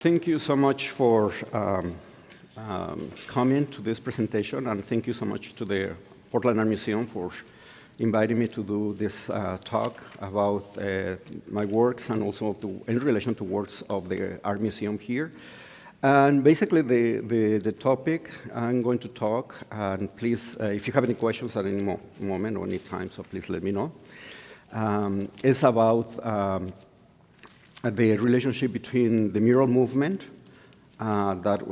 Thank you so much for coming to this presentation, and thank you so much to the Portland Art Museum for inviting me to do this talk about my works and also in relation to works of the Art Museum here. And basically the topic I'm going to talk, and please, if you have any questions at any moment or any time, so please let me know, is about the relationship between the mural movement that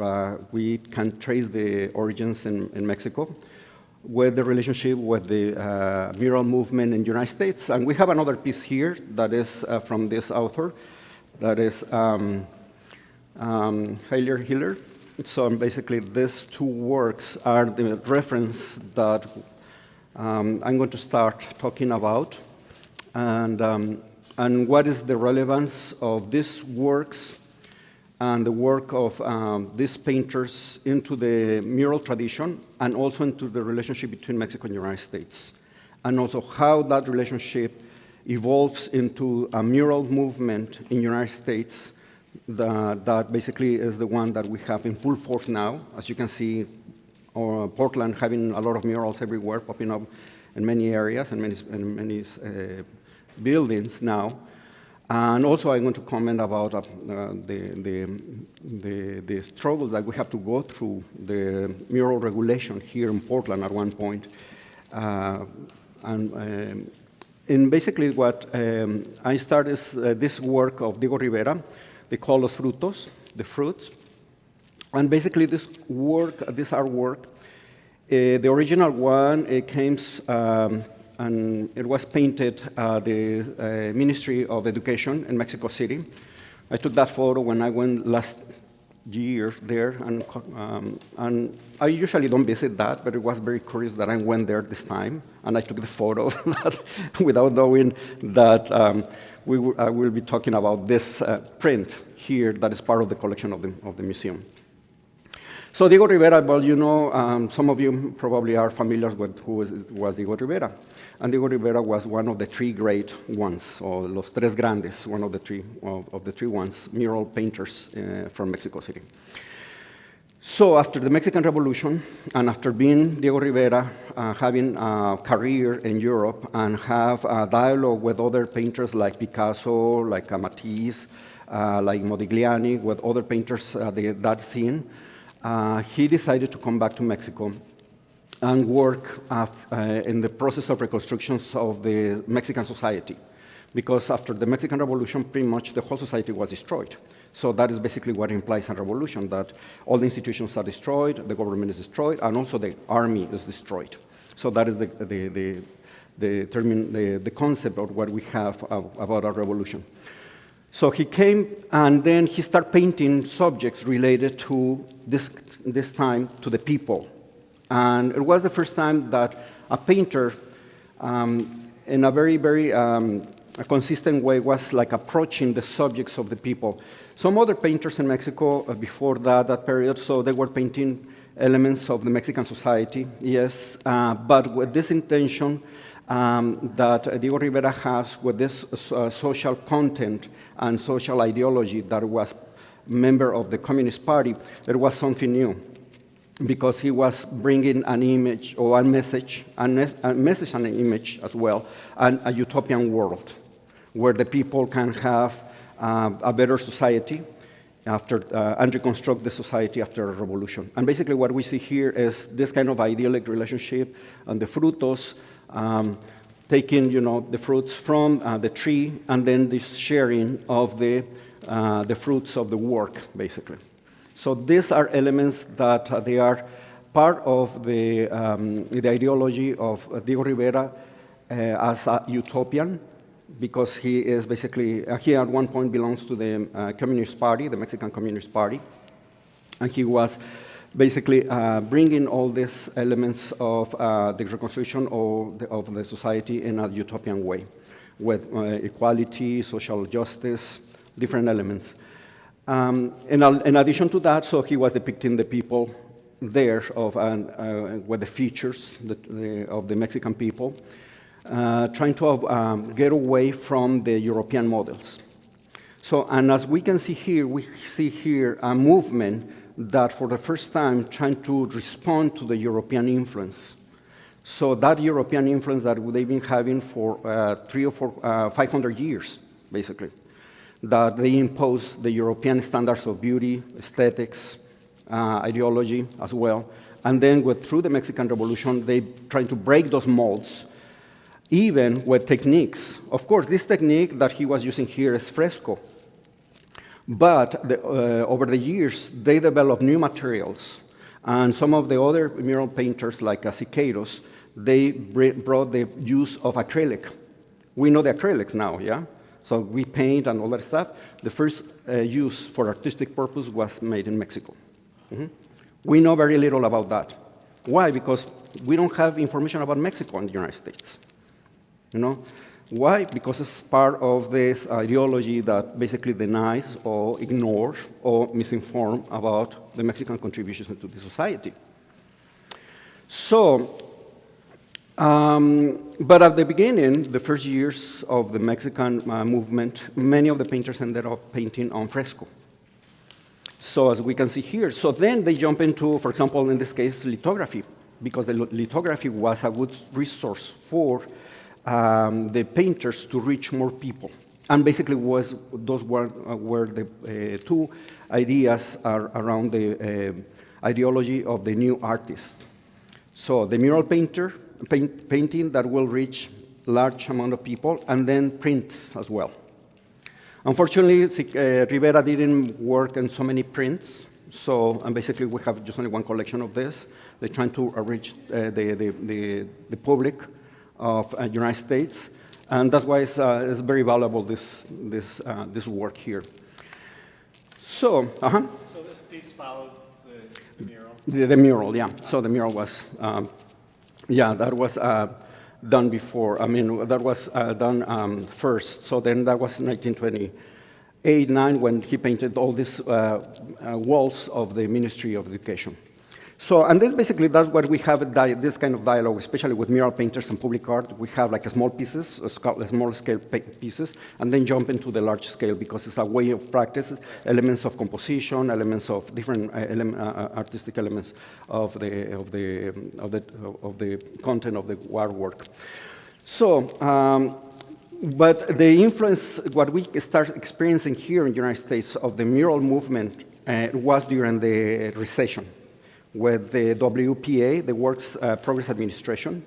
we can trace the origins in Mexico with the relationship with the mural movement in the United States. And we have another piece here that is from this author, that is Hiller. So basically these two works are the reference that I'm going to start talking about. And what is the relevance of these works and the work of these painters into the mural tradition and also into the relationship between Mexico and the United States, and also how that relationship evolves into a mural movement in the United States that basically is the one that we have in full force now. As you can see, Portland having a lot of murals everywhere popping up in many areas and many buildings now. And also I'm going to comment about the struggle that we have to go through the mural regulation here in Portland at one point. And basically what I started is this work of Diego Rivera, they call Los Frutos, the fruits. And basically this artwork, the original one, it came and it was painted at the Ministry of Education in Mexico City. I took that photo when I went last year there, and I usually don't visit that, but it was very curious that I went there this time, and I took the photo of that without knowing that I will be talking about this print here that is part of the collection of the museum. So Diego Rivera, well, you know, some of you probably are familiar with who was Diego Rivera. And Diego Rivera was one of the three great ones, or Los Tres Grandes, one of the three ones, mural painters from Mexico City. So after the Mexican Revolution, and after being Diego Rivera, having a career in Europe and have a dialogue with other painters like Picasso, like Matisse, like Modigliani, with other painters that scene, he decided to come back to Mexico and work in the process of reconstructions of the Mexican society. Because after the Mexican Revolution, pretty much the whole society was destroyed. So that is basically what implies a revolution, that all the institutions are destroyed, the government is destroyed, and also the army is destroyed. So that is the concept of what we have about a revolution. So he came, and then he started painting subjects related to this time, to the people. And it was the first time that a painter, in a very, very consistent way, was like approaching the subjects of the people. Some other painters in Mexico before that period, so they were painting elements of the Mexican society, yes, but with this intention that Diego Rivera has with this social content and social ideology that was member of the Communist Party, it was something new, because he was bringing an image or a message and an image as well, and a utopian world where the people can have a better society after and reconstruct the society after a revolution. And basically what we see here is this kind of idyllic relationship, and the frutos taking, you know, the fruits from the tree, and then this sharing of the fruits of the work, basically. So these are elements that they are part of the ideology of Diego Rivera as a utopian, because he is basically, he at one point belongs to the Communist Party, the Mexican Communist Party, and he was basically bringing all these elements of the reconstruction of the society in a utopian way, with equality, social justice, different elements. In addition to that, so he was depicting the people there with the features of the Mexican people, trying to get away from the European models. So, and as we can see here a movement that for the first time trying to respond to the European influence. So that European influence that they've been having for 500 years, basically, that they impose the European standards of beauty, aesthetics, ideology as well. And then through the Mexican Revolution, they trying to break those molds, even with techniques. Of course, this technique that he was using here is fresco. But over the years, they developed new materials. And some of the other mural painters, like Siqueiros, they brought the use of acrylic. We know the acrylics now, yeah? So we paint and all that stuff. The first use for artistic purpose was made in Mexico. Mm-hmm. We know very little about that. Why? Because we don't have information about Mexico and the United States. You know? Why? Because it's part of this ideology that basically denies or ignores or misinforms about the Mexican contributions into the society. So, but at the beginning, the first years of the Mexican movement, many of the painters ended up painting on fresco. So as we can see here, so then they jump into, for example, in this case, lithography, because the lithography was a good resource for the painters to reach more people. And basically those were the two ideas around the ideology of the new artist. So the mural painting that will reach large amount of people, and then prints as well. Unfortunately, Rivera didn't work in so many prints, and basically we have just only one collection of this. They're trying to reach the public of the United States, and that's why it's very valuable, this work here. So, So this piece followed the mural? The mural, yeah. So the mural was, that was done before. I mean, that was done first. So then that was 1928-9 when he painted all these walls of the Ministry of Education. So, and this basically, that's what we have, this kind of dialogue, especially with mural painters and public art. We have like small pieces, small scale pieces, and then jump into the large scale because it's a way of practice, elements of composition, elements of different artistic elements of the content of the artwork. So, but the influence, what we start experiencing here in the United States of the mural movement was during the recession, with the WPA, the Works Progress Administration.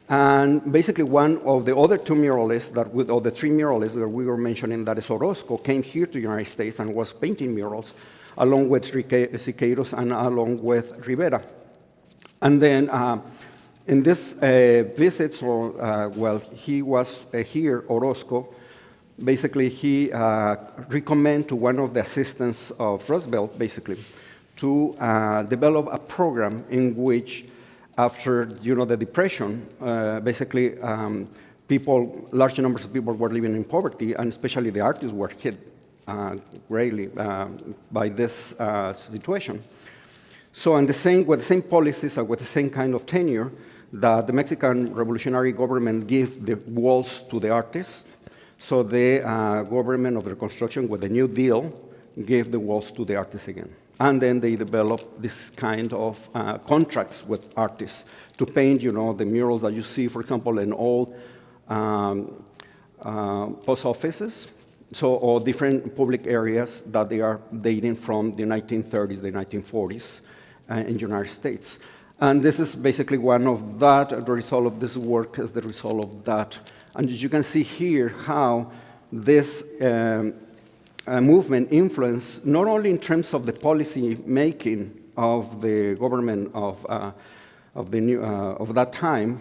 And basically one of the other two muralists, or the three muralists that we were mentioning, that is Orozco, came here to the United States and was painting murals, along with Siqueiros and along with Rivera. And then in this visit, while he was here, Orozco, basically he recommended to one of the assistants of Roosevelt, basically, to develop a program in which, after the Depression, basically large numbers of people were living in poverty, and especially the artists were hit greatly by this situation. So, and with the same policies and with the same kind of tenure, that the Mexican revolutionary government gave the walls to the artists. So the government of Reconstruction, with the New Deal, gave the walls to the artists again. And then they developed this kind of contracts with artists to paint, the murals that you see, for example, in all post offices, or different public areas that they are dating from the 1930s, the 1940s in the United States. And this is basically one of that, the result of this work is the result of that. And as you can see here how this movement influenced, not only in terms of the policy making of the government of that time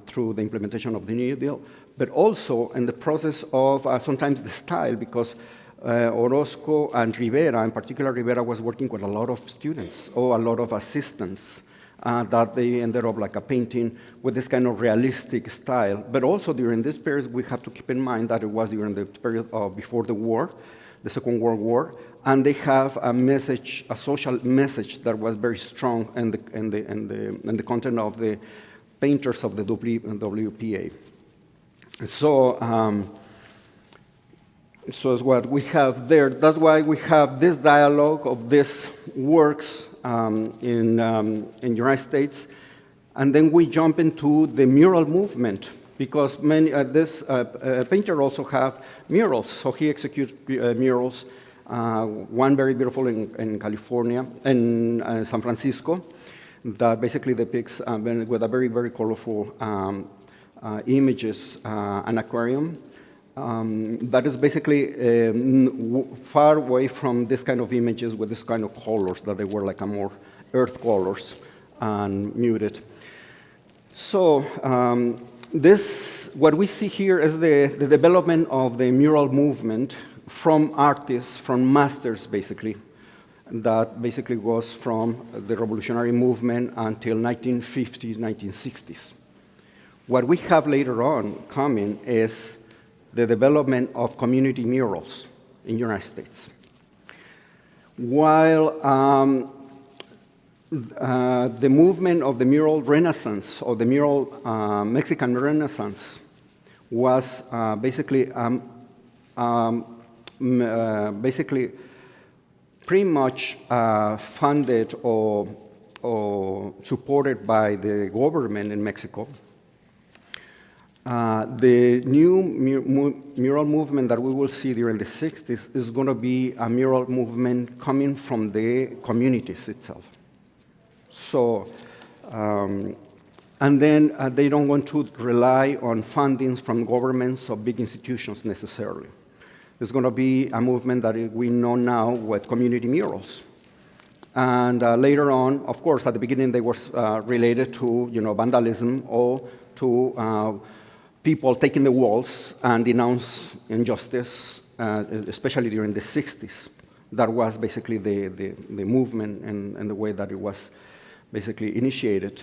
through the implementation of the New Deal, but also in the process of sometimes the style, because Orozco and Rivera, in particular Rivera, was working with a lot of students or a lot of assistants that they ended up like a painting with this kind of realistic style. But also during this period, we have to keep in mind that it was during the period of before the war, the Second World War, and they have a message, a social message that was very strong in the content of the painters of the WPA. So So it's what we have there. That's why we have this dialogue of these works in United States. And then we jump into the mural movement, because many, this painter also have murals. So he executes murals, one very beautiful in California, in San Francisco, that basically depicts with a very, very colorful images, an aquarium. That is basically far away from this kind of images with this kind of colors, that they were like a more earth colors and muted. So what we see here is the development of the mural movement from artists, from masters basically, that basically goes from the revolutionary movement until 1950s, 1960s. What we have later on coming is the development of community murals in the United States. While the movement of the mural renaissance, or the mural Mexican renaissance, was basically pretty much funded or supported by the government in Mexico. The new mural movement that we will see during the 60s is going to be a mural movement coming from the communities itself. So, and then they don't want to rely on fundings from governments or big institutions necessarily. It's going to be a movement that we know now with community murals. And later on, of course, at the beginning they were related to vandalism or to people taking the walls and denounce injustice, especially during the 60s. That was basically the movement and the way that it was basically initiated.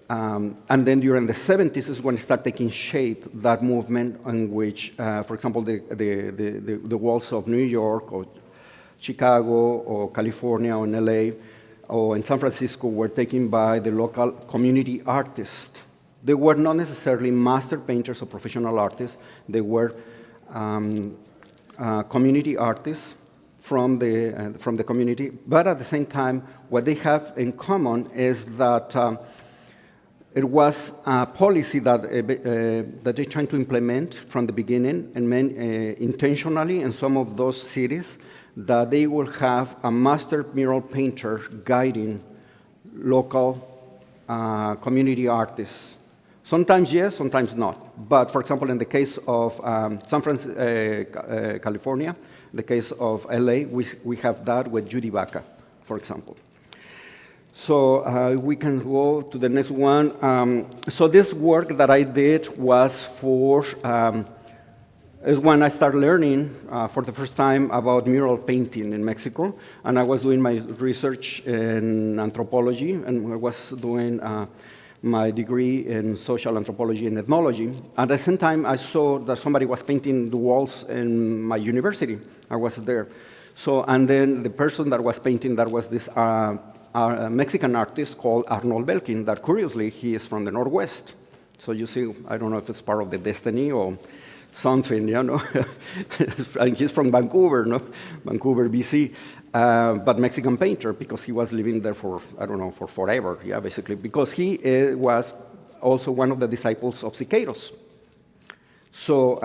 And then during the 70s is when it started taking shape, that movement in which, for example, the walls of New York or Chicago or California or in LA or in San Francisco were taken by the local community artists. They were not necessarily master painters or professional artists. They were community artists from the community. But at the same time, what they have in common is that it was a policy that they're trying to implement from the beginning, and intentionally in some of those cities, that they will have a master mural painter guiding local community artists. Sometimes yes, sometimes not. But for example, in the case of California, the case of LA, we have that with Judy Baca, for example. So we can go to the next one. So this work that I did was is when I started learning for the first time about mural painting in Mexico. And I was doing my research in anthropology, and I was doing my degree in social anthropology and ethnology. At the same time, I saw that somebody was painting the walls in my university. I was there. So, and then the person that was painting, that was this a Mexican artist called Arnold Belkin, that curiously, he is from the Northwest. So you see, I don't know if it's part of the destiny or something, and he's from Vancouver, Vancouver, BC, but Mexican painter, because he was living there for, I don't know, for forever, yeah, basically, because he was also one of the disciples of Siqueiros. So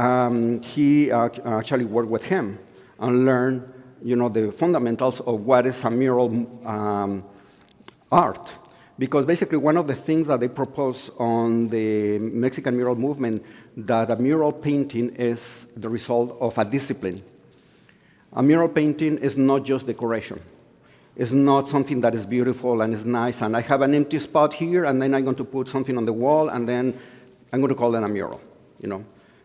he actually worked with him and learned, the fundamentals of what is a mural art. Because basically one of the things that they propose on the Mexican mural movement, that a mural painting is the result of a discipline. A mural painting is not just decoration. It's not something that is beautiful and is nice, and I have an empty spot here, and then I'm going to put something on the wall, and then I'm going to call it a mural,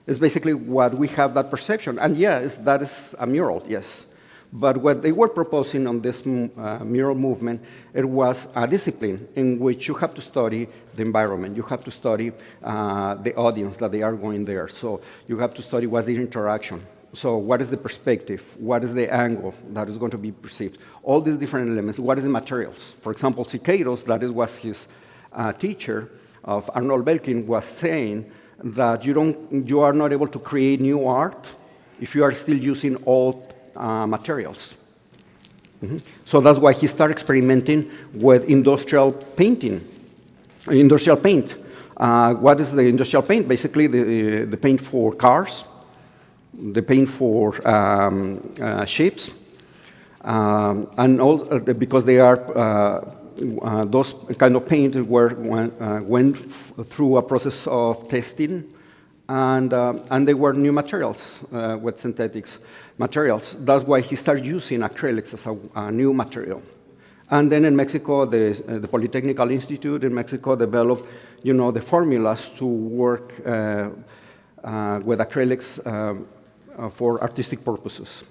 It's basically what we have that perception. And yes, that is a mural, yes. But what they were proposing on this mural movement, it was a discipline in which you have to study the environment. You have to study the audience that they are going there. So you have to study what's the interaction. So what is the perspective? What is the angle that is going to be perceived? All these different elements. What is the materials? For example, Siqueiros, that was his teacher of Arnold Belkin, was saying that you are not able to create new art if you are still using old materials. So that's why he started experimenting with industrial painting, industrial paint. What is the industrial paint? Basically, the paint for cars, the paint for ships, and also because they are those kind of paint went through a process of testing, and they were new materials with synthetics materials. That's why he started using acrylics as a new material. And then in Mexico, the Polytechnical Institute in Mexico developed, the formulas to work with acrylics for artistic purposes.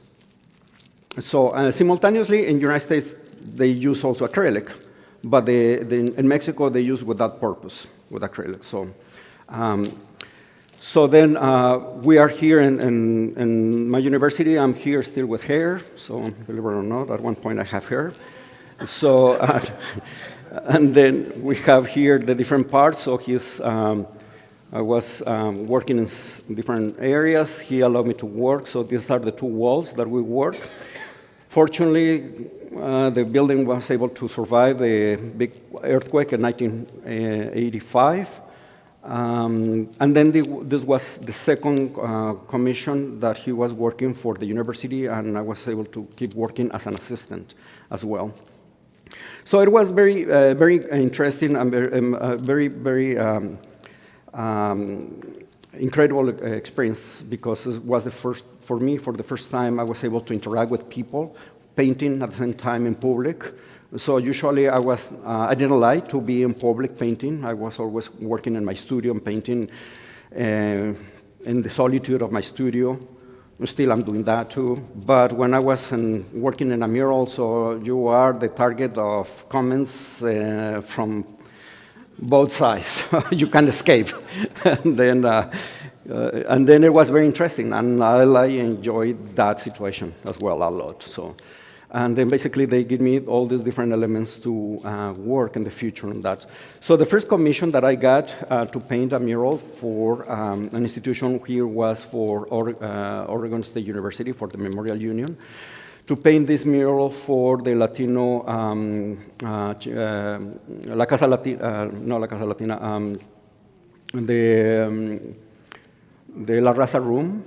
So simultaneously, in the United States, they use also acrylic, but in Mexico, they use with that purpose, with acrylic. So then we are here in my university. I'm here still with hair, so believe it or not, at one point I have hair. So, and then we have here the different parts. So I was working in different areas. He allowed me to work. So these are the two walls that we work. Fortunately, the building was able to survive the big earthquake in 1985. And then this was the second commission that he was working for the university, and I was able to keep working as an assistant as well. So it was very, very interesting and very incredible experience, because it was the first, for me, for the first time, I was able to interact with people, painting at the same time in public. So usually I didn't like to be in public painting. I was always working in my studio and painting in the solitude of my studio. Still, I'm doing that too. But when I was working in a mural, so you are the target of comments from both sides. You can't escape. And then it was very interesting, and I enjoyed that situation as well a lot. So, and then basically they give me all these different elements to work in the future on that. So the first commission that I got to paint a mural for an institution here was for Oregon State University, for the Memorial Union, to paint this mural for the Latino, La Casa Latina, no La Casa Latina, the La Raza Room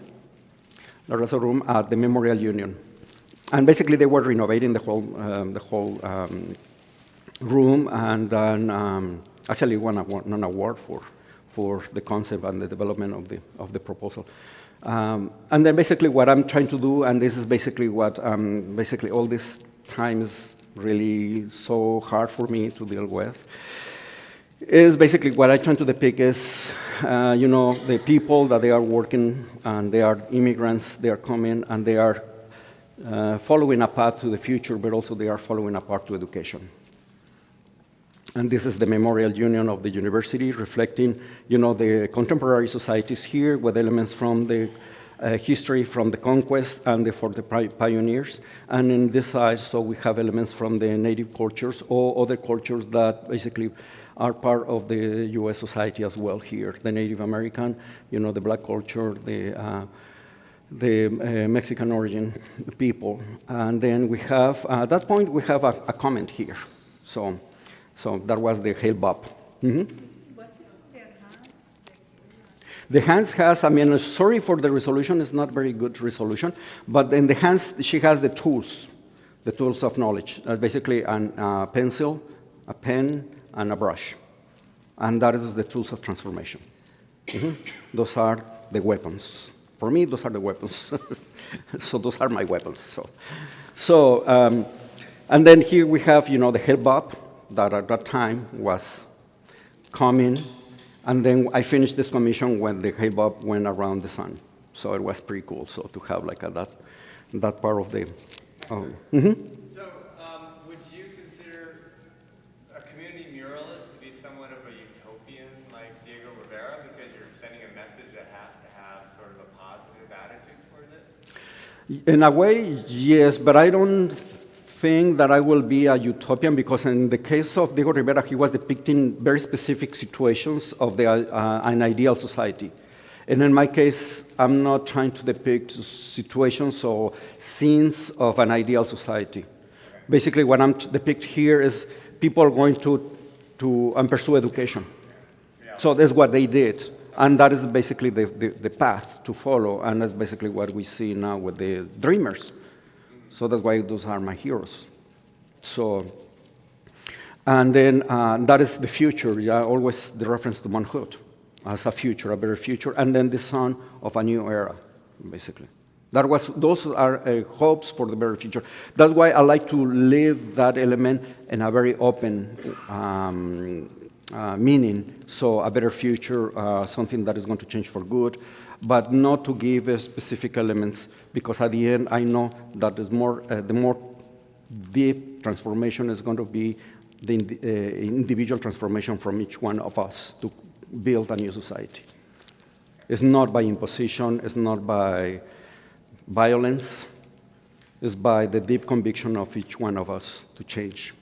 at the Memorial Union. And basically, they were renovating the whole room, and then actually won an award for the concept and the development of the proposal. And then basically, what I'm trying to do, and this is basically what basically all this time is really so hard for me to deal with, is basically what I'm trying to depict is, the people that they are working, and they are immigrants, they are coming, and they are following a path to the future, but also they are following a path to education. And this is the Memorial Union of the university, reflecting, the contemporary societies here with elements from the history, from the conquest, and for the pioneers. And in this side, so we have elements from the native cultures or other cultures that basically are part of the U.S. society as well here. The Native American, the black culture, the Mexican origin people. And then we have, at that point, we have a comment here. So that was the Hail Bob. The hands has, sorry for the resolution, it's not very good resolution, but in the hands, she has the tools of knowledge. Basically, a pencil, a pen, and a brush. And that is the tools of transformation. Those are the weapons. For me, those are the weapons. So those are my weapons. And then here we have, the Hail Bob that at that time was coming. And then I finished this commission when the Hail Bob went around the sun. So it was pretty cool. So to have like that part of the. So would you consider a community muralist to be somewhat of a utopian like Diego Rivera, because you're sending a message that has to have sort of a positive attitude towards it? In a way, yes, but I don't think that I will be a utopian, because in the case of Diego Rivera, he was depicting very specific situations of an ideal society. And in my case, I'm not trying to depict situations or scenes of an ideal society. Basically, what I'm depicting here is people going to pursue education. Yeah. So that's what they did. And that is basically the path to follow. And that's basically what we see now with the dreamers. So that's why those are my heroes. So, and then that is the future, yeah, always the reference to manhood as a future, a better future, and then the sun of a new era, basically. Those are hopes for the better future. That's why I like to live that element in a very open meaning. So a better future, something that is going to change for good, but not to give specific elements, because at the end I know that the more deep transformation is going to be the individual transformation from each one of us to build a new society. It's not by imposition, it's not by violence, is by the deep conviction of each one of us to change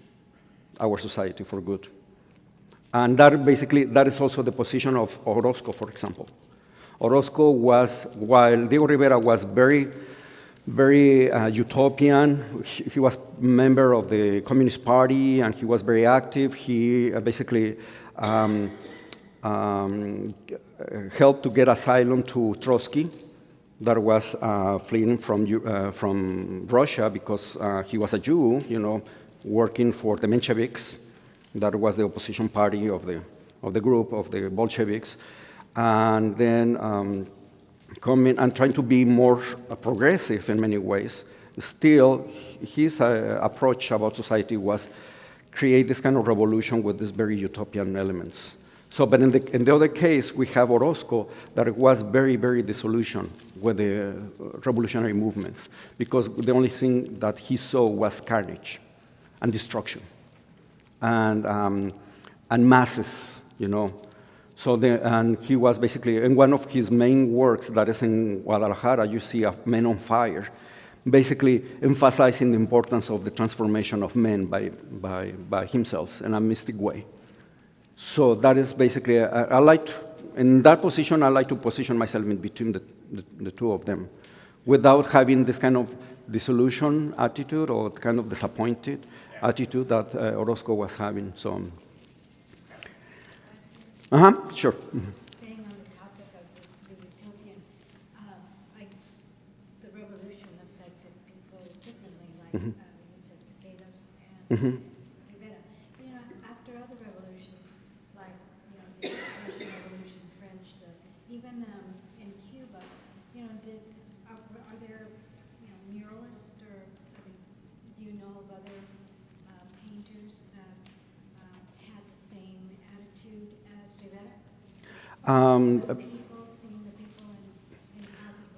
our society for good. And that is also the position of Orozco, for example. Orozco was, while Diego Rivera was very utopian, he was a member of the Communist Party and he was very active. He basically helped to get asylum to Trotsky, that was fleeing from Russia because he was a Jew, working for the Mensheviks. That was the opposition party of the group of the Bolsheviks, and then coming and trying to be more progressive in many ways. Still, his approach about society was create this kind of revolution with these very utopian elements. So, but in the other case, we have Orozco, that it was very, very dissolution with the revolutionary movements, because the only thing that he saw was carnage and destruction and masses, So and he was basically, in one of his main works that is in Guadalajara, you see a Men on Fire, basically emphasizing the importance of the transformation of men by himself in a mystic way. So that is basically, in that position, I like to position myself in between the two of them, without having this kind of disillusion attitude or kind of disappointed attitude that Orozco was having. So, sure. Staying on the topic of the utopian, the revolution affected people differently, like you said, Cicados and Rivera. After other revolutions, like the Russian Revolution, French, even in Cuba, are there muralists, or do you know of other painters that had the same attitude as Rivera? Seeing the people in positive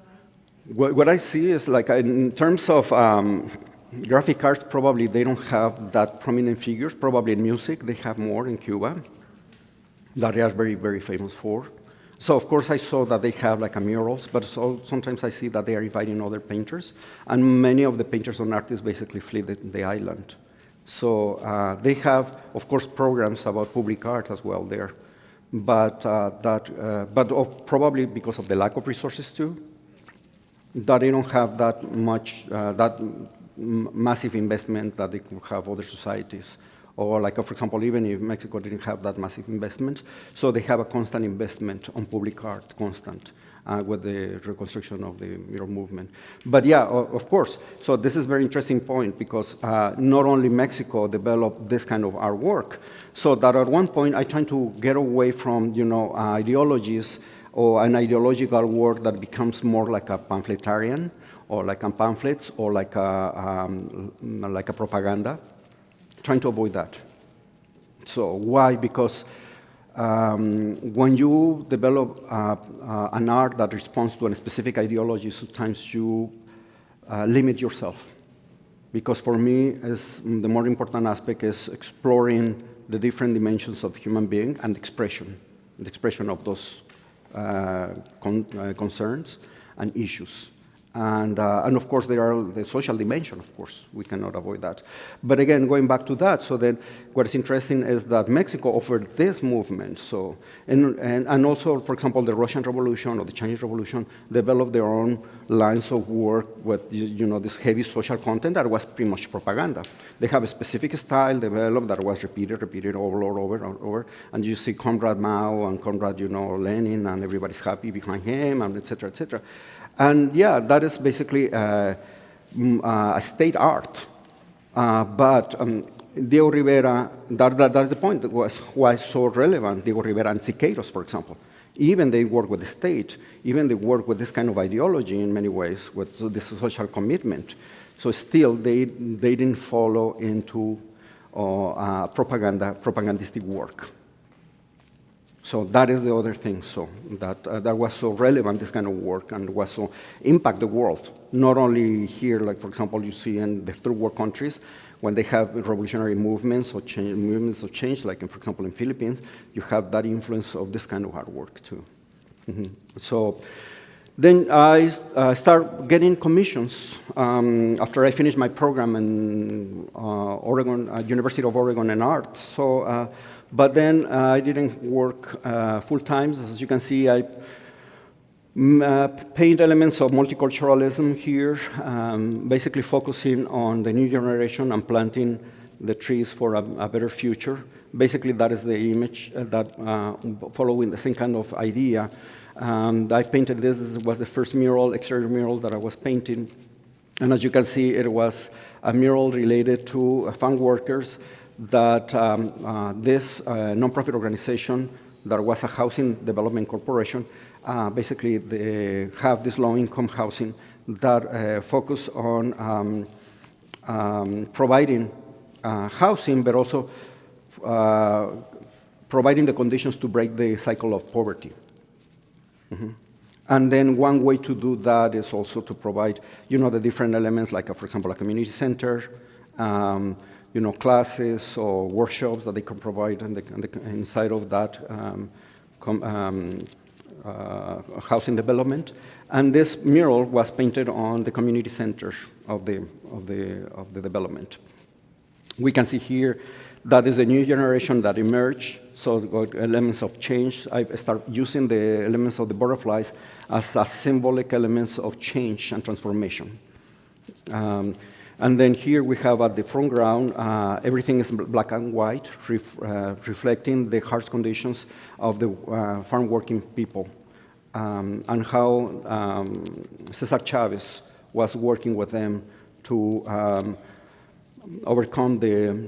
light? What I see is, like, in terms of graphic arts, probably they don't have that prominent figures. Probably in music, they have more in Cuba that they are very, very famous for. So, of course, I saw that they have like murals, but sometimes I see that they are inviting other painters, and many of the painters and artists basically flee the island. So they have, of course, programs about public art as well there, but probably because of the lack of resources too, that they don't have that much, massive investment that they could have other societies. Or like, for example, even if Mexico didn't have that massive investment, so they have a constant investment on public art, constant, with the reconstruction of the mural movement. But yeah, of course, so this is a very interesting point, because not only Mexico developed this kind of artwork, so that at one point I tried to get away from, ideologies or an ideological work that becomes more like a pamphletarian, or like a pamphlets, or like a propaganda. Trying to avoid that. So why? Because when you develop an art that responds to a specific ideology, sometimes you limit yourself. Because for me, the more important aspect is exploring the different dimensions of the human being and the expression of those concerns and issues. And of course, there are the social dimension, of course. We cannot avoid that. But again, going back to that, so then what is interesting is that Mexico offered this movement. So, and also, for example, the Russian Revolution or the Chinese Revolution developed their own lines of work with, this heavy social content that was pretty much propaganda. They have a specific style developed that was repeated over. And you see Comrade Mao and Comrade, Lenin, and everybody's happy behind him, and et cetera, et cetera. And yeah, that is basically a state art. But Diego Rivera, that's the point, why so relevant, Diego Rivera and Siqueiros, for example. Even they work with the state, even they work with this kind of ideology in many ways, with this social commitment. So still, they didn't follow into propagandistic work. So that is the other thing. So that was so relevant, this kind of work, and was so impact the world. Not only here, like for example, you see in the third world countries, when they have revolutionary movements or movements of change, like for example in Philippines, you have that influence of this kind of hard work too. So then I start getting commissions after I finished my program in Oregon, University of Oregon in art. So. But then I didn't work full-time. As you can see, I paint elements of multiculturalism here, basically focusing on the new generation and planting the trees for a better future. Basically, that is the image that following the same kind of idea. I painted this. This was the first mural, exterior mural that I was painting. And as you can see, it was a mural related to farm workers that this nonprofit organization that was a housing development corporation, basically they have this low-income housing that focus on providing housing, but also providing the conditions to break the cycle of poverty. And then one way to do that is also to provide, the different elements, like, for example, a community center, classes or workshops that they can provide inside of that housing development. And this mural was painted on the community center of the development. We can see here that is the new generation that emerged, so elements of change. I start using the elements of the butterflies as symbolic elements of change and transformation. And then here we have at the front ground, everything is black and white, reflecting the harsh conditions of the farm working people, and how Cesar Chavez was working with them to overcome the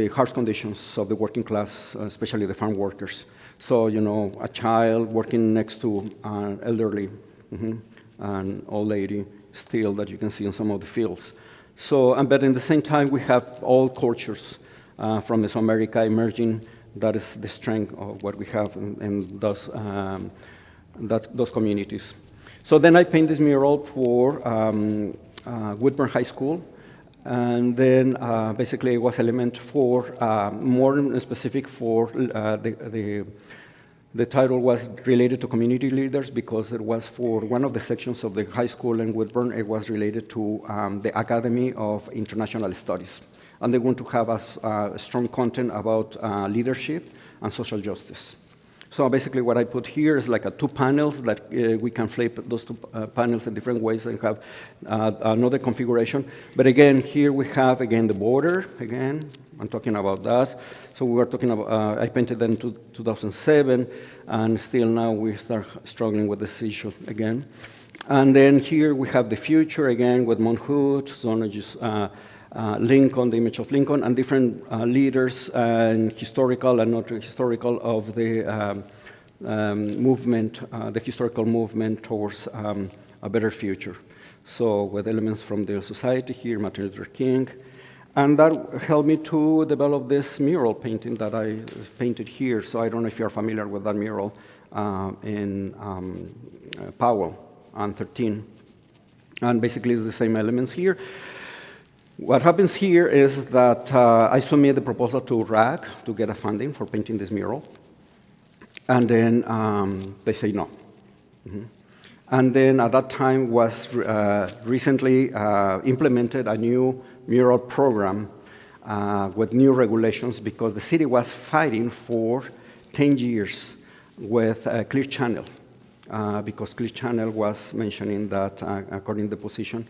harsh conditions of the working class, especially the farm workers. So, a child working next to an elderly, an old lady still that you can see in some of the fields. So, but in the same time, we have all cultures from Mesoamerica emerging. That is the strength of what we have in those communities. So then I paint this mural for Woodburn High School. And then basically it was element for, more specific for the title was related to community leaders because it was for one of the sections of the high school in Woodburn. It was related to the Academy of International Studies. And they're going to have a strong content about leadership and social justice. So basically what I put here is like two panels that we can flip those two panels in different ways and have another configuration. But again, here we have, again, the border, again. I'm talking about that. So we were talking about, I painted them in 2007, and still now we start struggling with this issue again. And then here we have the future, again, with Mount Hood, Lincoln, the image of Lincoln, and different leaders and historical and not historical of the movement, the historical movement towards a better future. So with elements from the society here, Martin Luther King, and that helped me to develop this mural painting that I painted here. So I don't know if you're familiar with that mural in Powell on 13. And basically it's the same elements here. What happens here is that I submit the proposal to RAG to get a funding for painting this mural. And then they say no. And then at that time was recently implemented a new mural program with new regulations because the city was fighting for 10 years with Clear Channel because Clear Channel was mentioning that, according to the position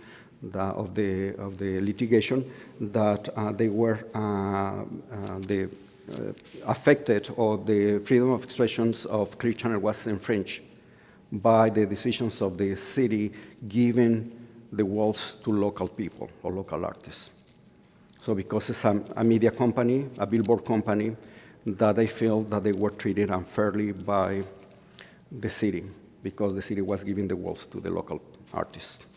of the litigation, that they were affected, or the freedom of expressions of Clear Channel was infringed by the decisions of the city giving the walls to local people or local artists. So because it's a media company, a billboard company, that they feel that they were treated unfairly by the city because the city was giving the walls to the local artists.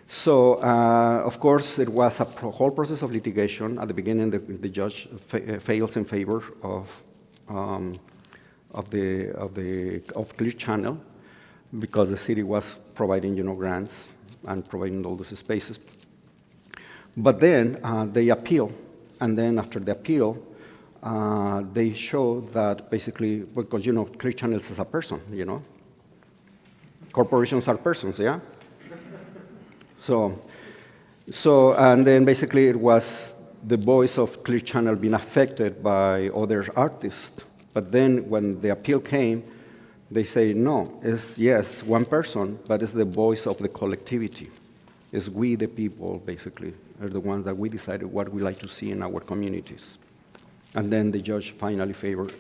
So, of course, it was a whole process of litigation. At the beginning, the judge fails in favor of Clear Channel because the city was providing, grants and providing all those spaces. But then they appeal, and then after the appeal, they show that basically, because Clear Channel is a person, corporations are persons, yeah. So, and then basically it was the voice of Clear Channel being affected by other artists. But then when the appeal came, they say, no, it's, yes, one person, but it's the voice of the collectivity. It's we, the people, basically, are the ones that we decided what we like to see in our communities. And then the judge finally failed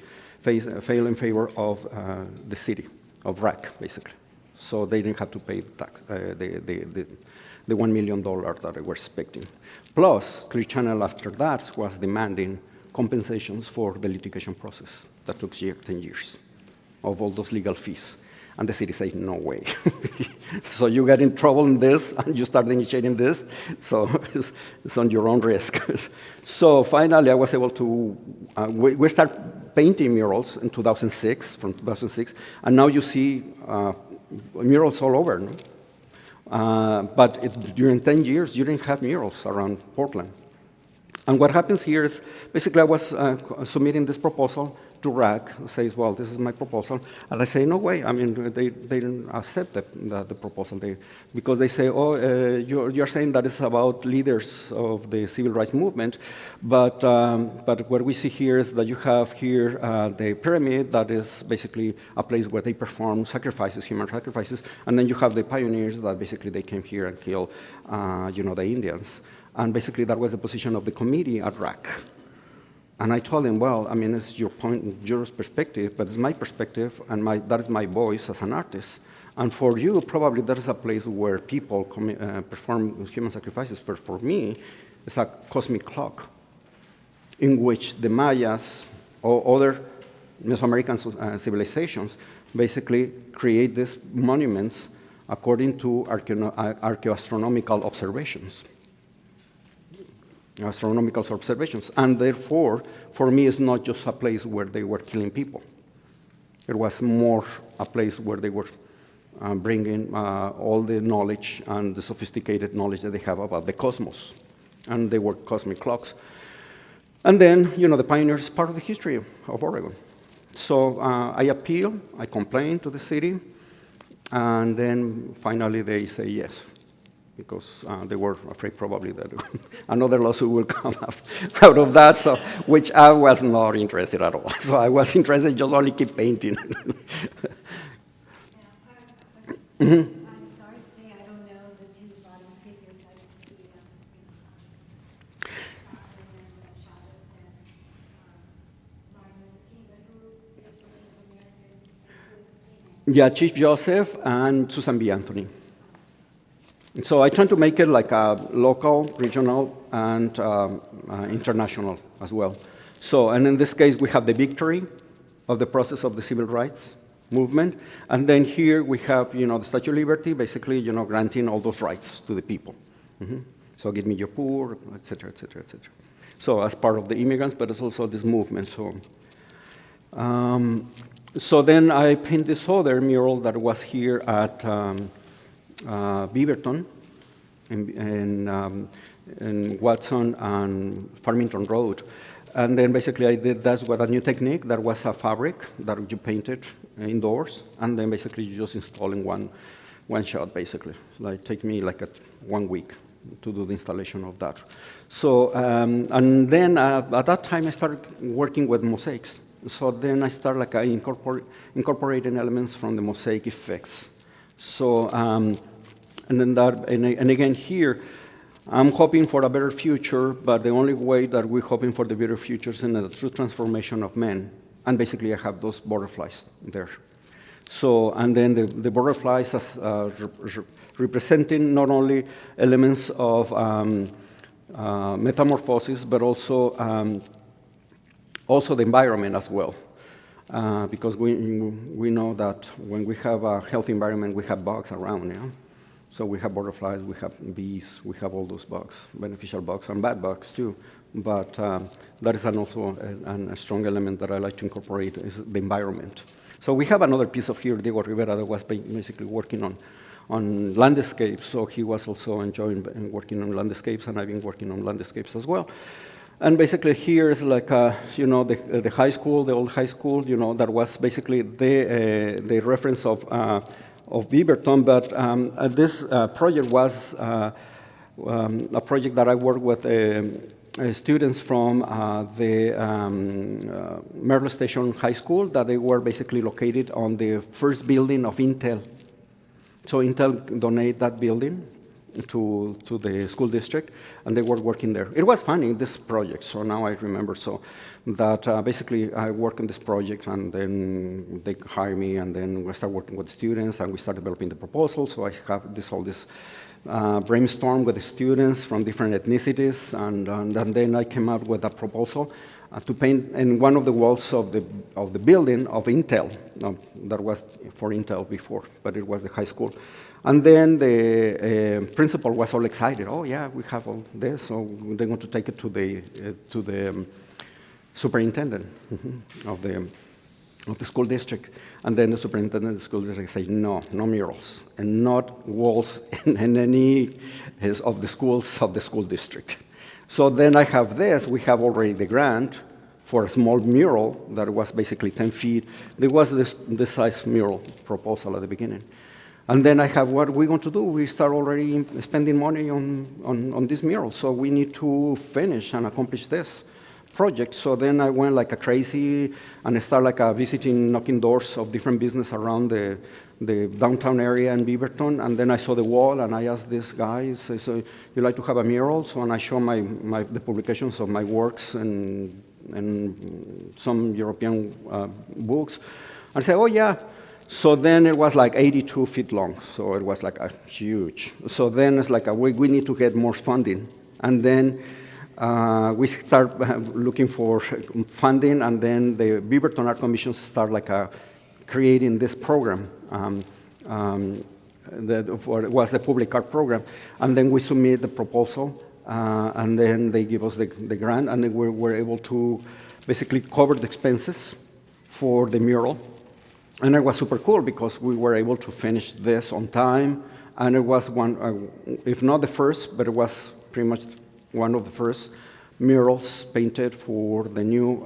in favor of the city, of RAC, basically. So they didn't have to pay the tax, the $1 million that they were expecting. Plus, Clear Channel after that was demanding compensations for the litigation process that took 10 years of all those legal fees. And the city said, no way. So you get in trouble in this, and you start initiating this, so it's on your own risk. So finally, I was able to, we start painting murals in 2006, from 2006, and now you see murals all over. No? But during 10 years, you didn't have murals around Portland. And what happens here is, basically I was submitting this proposal to RAC, says, well, this is my proposal. And I say, no way, I mean, they didn't accept the proposal. Because they say, oh, you're saying that it's about leaders of the civil rights movement, but what we see here is that you have here the pyramid that is basically a place where they perform sacrifices, human sacrifices, and then you have the pioneers that basically they came here and killed, the Indians. And basically that was the position of the committee at RAC. And I told him, well, I mean, it's your point, your perspective, but it's my perspective, and that is my voice as an artist. And for you, probably that is a place where people perform human sacrifices. But for me, it's a cosmic clock in which the Mayas or other Mesoamerican civilizations basically create these monuments according to archaeoastronomical observations. And therefore, for me, it's not just a place where they were killing people. It was more a place where they were bringing all the knowledge and the sophisticated knowledge that they have about the cosmos. And they were cosmic clocks. And then, the pioneers is part of the history of Oregon. So I appeal, I complain to the city, and then finally they say yes, because they were afraid probably that another lawsuit will come out of that, so, which I was not interested at all. So I was interested just only keep painting. I'm sorry to say I don't know the two bottom figures. I just see Chavez and Martin Luther King, but who is the Native American, who is the female? Yeah, Chief Joseph and Susan B. Anthony. So I try to make it like a local, regional, and international as well. So, and in this case, we have the victory of the process of the civil rights movement. And then here we have, the Statue of Liberty, basically, granting all those rights to the people. So give me your poor, et cetera, et cetera, et cetera. So as part of the immigrants, but it's also this movement. So then I paint this other mural that was here at Beaverton in Watson and Farmington Road. And then basically I did that with a new technique that was a fabric that you painted indoors, and then basically you just installing one one shot, basically. Like, take me like 1 week to do the installation of that. So, and then at that time, I started working with mosaics. So then I started like incorporating elements from the mosaic effects. So, and then that, and again here, I'm hoping for a better future, but the only way that we're hoping for the better future is in a true transformation of men. And basically, I have those butterflies there. So, and then the butterflies as, representing not only elements of metamorphosis, but also the environment as well. Because we know that when we have a healthy environment, we have bugs around, yeah? So we have butterflies, we have bees, we have all those bugs, beneficial bugs and bad bugs too. But that is also a strong element that I like to incorporate is the environment. So we have another piece of here, Diego Rivera, that was basically working on landscapes. So he was also enjoying working on landscapes, and I've been working on landscapes as well. And basically here is like, the high school, the old high school, that was basically the reference of Beaverton, but this project was a project that I worked with students from the Merlo Station High School, that they were basically located on the first building of Intel. So Intel donated that building to the school district, and they were working there. It was funny, this project, so now I remember, so that basically I worked on this project, and then they hired me, and then we started working with students, and we started developing the proposal. So I have all this brainstorm with the students from different ethnicities, and then I came up with a proposal to paint in one of the walls of the building of Intel. That was for Intel before, but it was the high school. And then the principal was all excited. Oh yeah, we have all this, so they're going to take it to the superintendent of the school district. And then the superintendent of the school district said, no murals, and not walls in any of the schools of the school district. So then I have this. We have already the grant for a small mural that was basically 10 feet. There was this size mural proposal at the beginning. And then I have, what we're going to do? We start already spending money on this mural, so we need to finish and accomplish this project. So then I went like a crazy, and I started like visiting, knocking doors of different business around the downtown area in Beaverton. And then I saw the wall, and I asked this guy, so you like to have a mural? So, and I show the publications of my works and some European books. And I said, oh yeah. So then it was like 82 feet long, so it was like a huge. So then it's like we need to get more funding. And then we start looking for funding, and then the Beaverton Art Commission start like creating this program. It was the public art program. And then we submit the proposal, and then they give us the grant, and then we were able to basically cover the expenses for the mural. And it was super cool because we were able to finish this on time, and it was one, if not the first, but it was pretty much one of the first murals painted for the new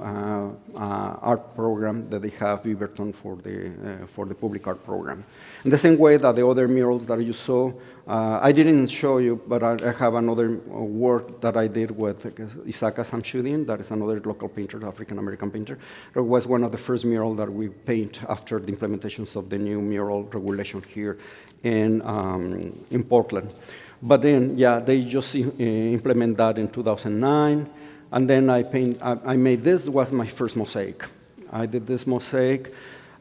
art program that they have Beaverton for the public art program. In the same way that the other murals that you saw, I didn't show you, but I have another work that I did with Isaka Samsudin, that is another local painter, African-American painter. It was one of the first murals that we paint after the implementations of the new mural regulation here in Portland. But then, yeah, they just implement that in 2009, and then I made this. Was my first mosaic. I did this mosaic,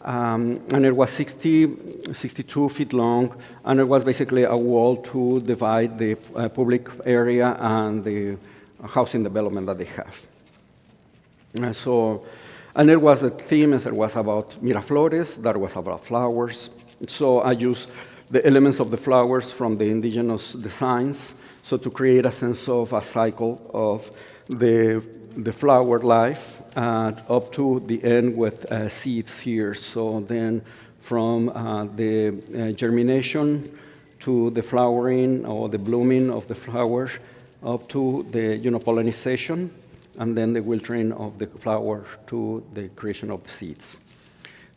and it was 62 feet long, and it was basically a wall to divide the public area and the housing development that they have. And it was a theme, it was about Miraflores, that was about flowers. So I used the elements of the flowers from the indigenous designs, so to create a sense of a cycle of the flower life up to the end with seeds here. So then from the germination to the flowering or the blooming of the flower up to the pollination, and then the wiltering of the flower to the creation of the seeds.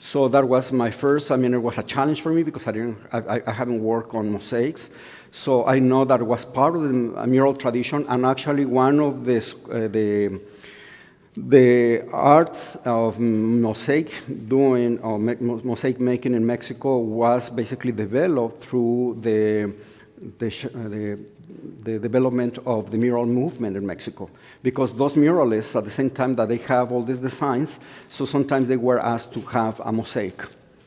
So that was my first. I mean, it was a challenge for me because I haven't worked on mosaics. So I know that it was part of the mural tradition, and actually one of the arts of mosaic doing or mosaic making in Mexico was basically developed through the development of the mural movement in Mexico. Because those muralists, at the same time that they have all these designs, so sometimes they were asked to have a mosaic.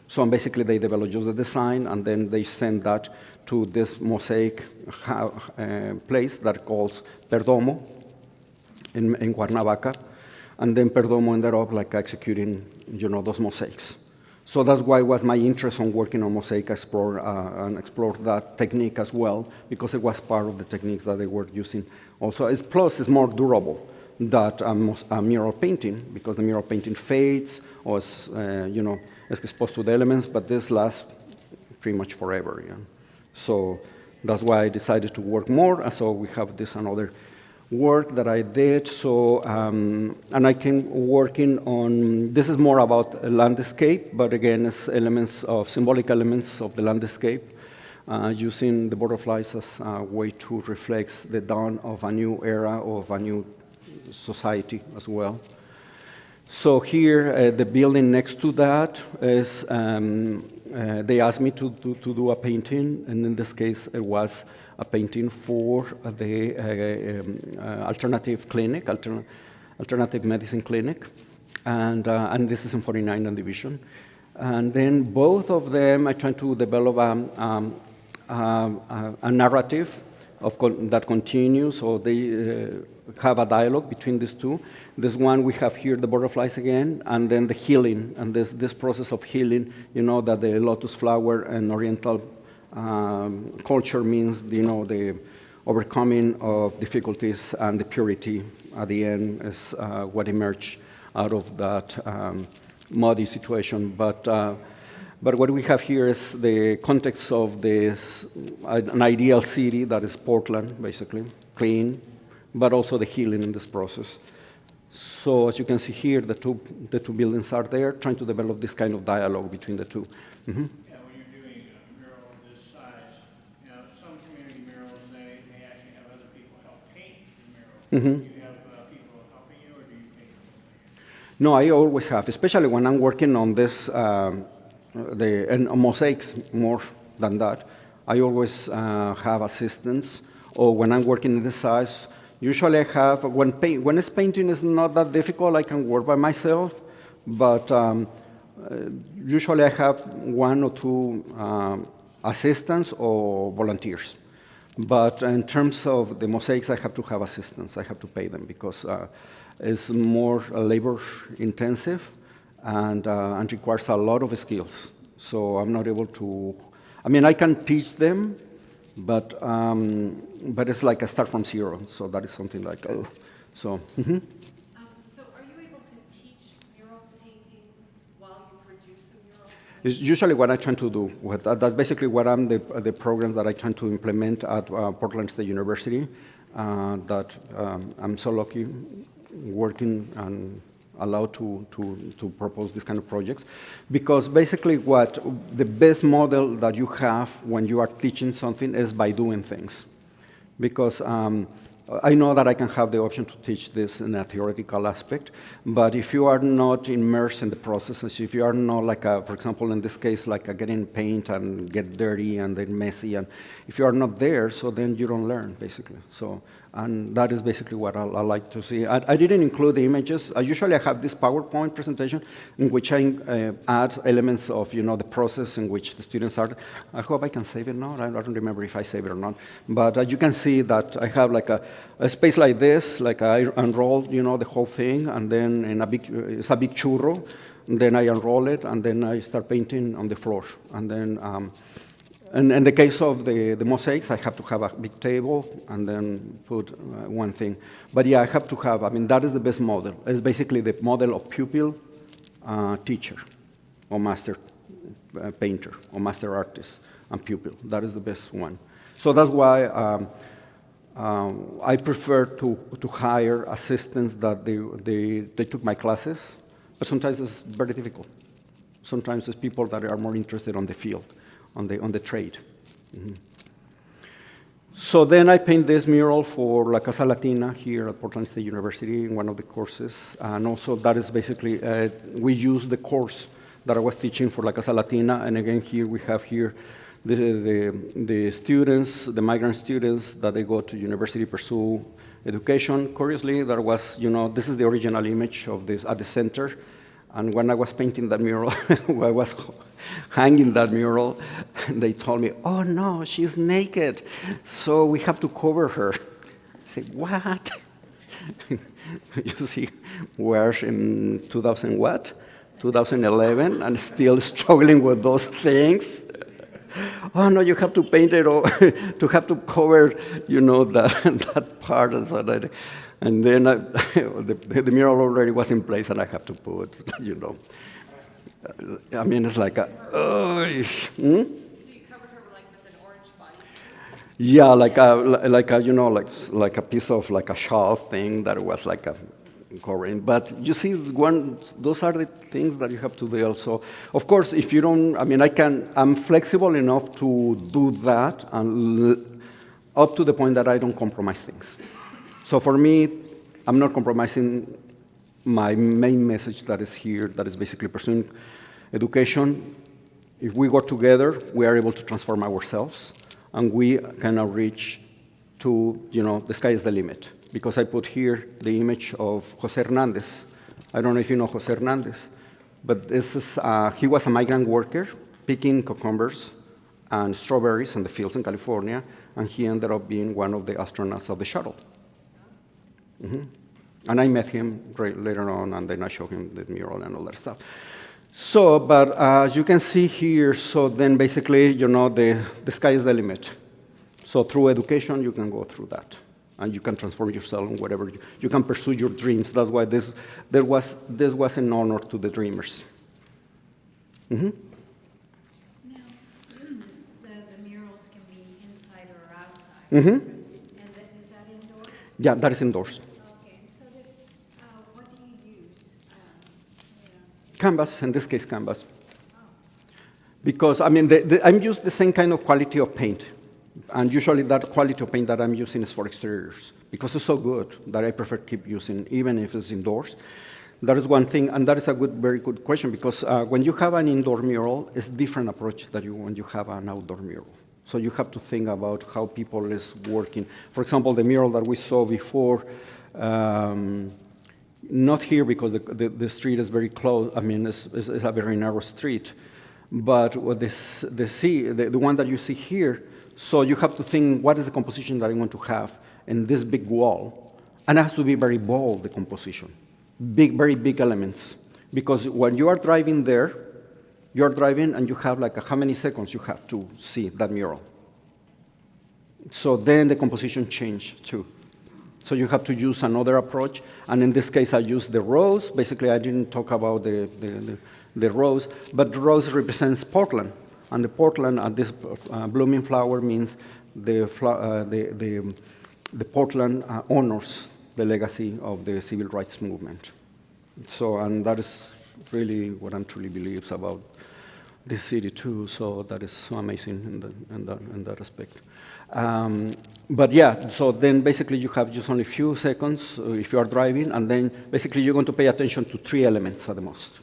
So basically they develop just the design, and then they send that to this mosaic place that calls Perdomo in Cuernavaca. And then Perdomo ended up like executing, those mosaics. So that's why it was my interest on working on mosaic, and explore that technique as well, because it was part of the techniques that they were using. Also, plus it's more durable than a mural painting, because the mural painting fades or is, is exposed to the elements, but this lasts pretty much forever. Yeah. So that's why I decided to work more, and so we have this another work that I did. So, and I came working on, this is more about a landscape, but again, it's symbolic elements of the landscape, using the butterflies as a way to reflect the dawn of a new era, of a new society as well. So here, the building next to that is, they asked me to do a painting, and in this case, it was a painting for the alternative clinic, alternative medicine clinic, and this is in 49th Division. And then both of them, I tried to develop a narrative that continues, so they have a dialogue between these two. This one we have here, the butterflies again, and then the healing, and this process of healing, that the lotus flower and Oriental culture means, the overcoming of difficulties, and the purity at the end is what emerged out of that muddy situation. But what we have here is the context of an ideal city that is Portland, basically, clean, but also the healing in this process. So as you can see here, the two buildings are there, trying to develop this kind of dialogue between the two. Mm-hmm. Mm-hmm. Do you have people helping you, or do you paint them? No, I always have, especially when I'm working on this, and mosaics more than that. I always have assistants, or when I'm working in the size, usually I have, when it's painting is not that difficult, I can work by myself, but usually I have one or two assistants or volunteers. But in terms of the mosaics, I have to have assistants. I have to pay them because it's more labor intensive and requires a lot of skills. So I'm not able to, I can teach them, but it's like I start from zero. So that is something like, so. Mm-hmm. So are you able to teach mural painting while you produce the mural? It's usually what I try to do. That's basically what I'm the programs that I try to implement at Portland State University. That I'm so lucky working and allowed to propose this kind of projects, because basically what the best model that you have when you are teaching something is by doing things. Because I know that I can have the option to teach this in a theoretical aspect, but if you are not immersed in the processes, if you are not like, for example, in this case, like getting paint and get dirty and then messy, and if you are not there, so then you don't learn, basically. So, and that is basically what I like to see. I didn't include the images. Usually I have this PowerPoint presentation in which I add elements of, the process in which the students are. I hope I can save it now. I don't remember if I save it or not. But you can see that I have like a space like this, like I unroll, the whole thing, and then it's a big churro. And then I unroll it, and then I start painting on the floor. And then, and in the case of the mosaics, I have to have a big table and then put one thing. But yeah, I have to have, that is the best model. It's basically the model of pupil, teacher, or master painter, or master artist, and pupil. That is the best one. So that's why I prefer to hire assistants that they took my classes, but sometimes it's very difficult. Sometimes it's people that are more interested on the field, on the trade. So then I paint this mural for La Casa Latina here at Portland State University in one of the courses. And also that is basically, we use the course that I was teaching for La Casa Latina. And again, here we have here the students, the migrant students that they go to university pursue education. Curiously, there was, this is the original image of this at the center. And when I was painting that mural, I was hanging that mural, they told me, oh no, she's naked, so we have to cover her. I said, what? You see, we're in 2000 what? 2011, and still struggling with those things. Oh no, you have to paint it, or to have to cover, that part. And then the mural already was in place, and I have to put, I mean, it's like a, So you covered her with an orange body? yeah, like a piece of like a shawl thing that was like a covering. But you see, those are the things that you have to do also. Of course, if you don't, I mean, I'm flexible enough to do that, and up to the point that I don't compromise things. So for me, I'm not compromising my main message that is here, that is basically pursuing education. If we work together, we are able to transform ourselves, and we can now reach to, the sky is the limit. Because I put here the image of Jose Hernandez. I don't know if you know Jose Hernandez, but this is, he was a migrant worker picking cucumbers and strawberries in the fields in California, and he ended up being one of the astronauts of the shuttle. And I met him later on, and then I showed him the mural and all that stuff. So, but as you can see here, so then basically, the sky is the limit. So through education, you can go through that, and you can transform yourself in whatever you can pursue your dreams. That's why this was an honor to the dreamers. Now, the murals can be inside or outside. And is that indoors? Yeah, that is indoors. Okay, so what do you use? Canvas, in this case, canvas. Because, I mean, I'm using the same kind of quality of paint. And usually that quality of paint that I'm using is for exteriors, because it's so good that I prefer to keep using, even if it's indoors. That is one thing, and that is a very good question, because when you have an indoor mural, it's a different approach than when you have an outdoor mural. So you have to think about how people is working. For example, the mural that we saw before, not here because the street is very close. I mean, it's a very narrow street. But what the one that you see here, so you have to think, what is the composition that I want to have in this big wall? And it has to be very bold, the composition. Very big elements. Because when you are driving there, you're driving and you have like how many seconds you have to see that mural. So then the composition changes too. So you have to use another approach. And in this case, I used the rose. Basically, I didn't talk about the rose, but the rose represents Portland. And the Portland, this blooming flower means the Portland honors the legacy of the civil rights movement. So, and that is really what I truly believes about this city too. So that is so amazing in that aspect. But yeah, so then basically you have just only a few seconds if you are driving, and then basically you're going to pay attention to 3 elements at the most.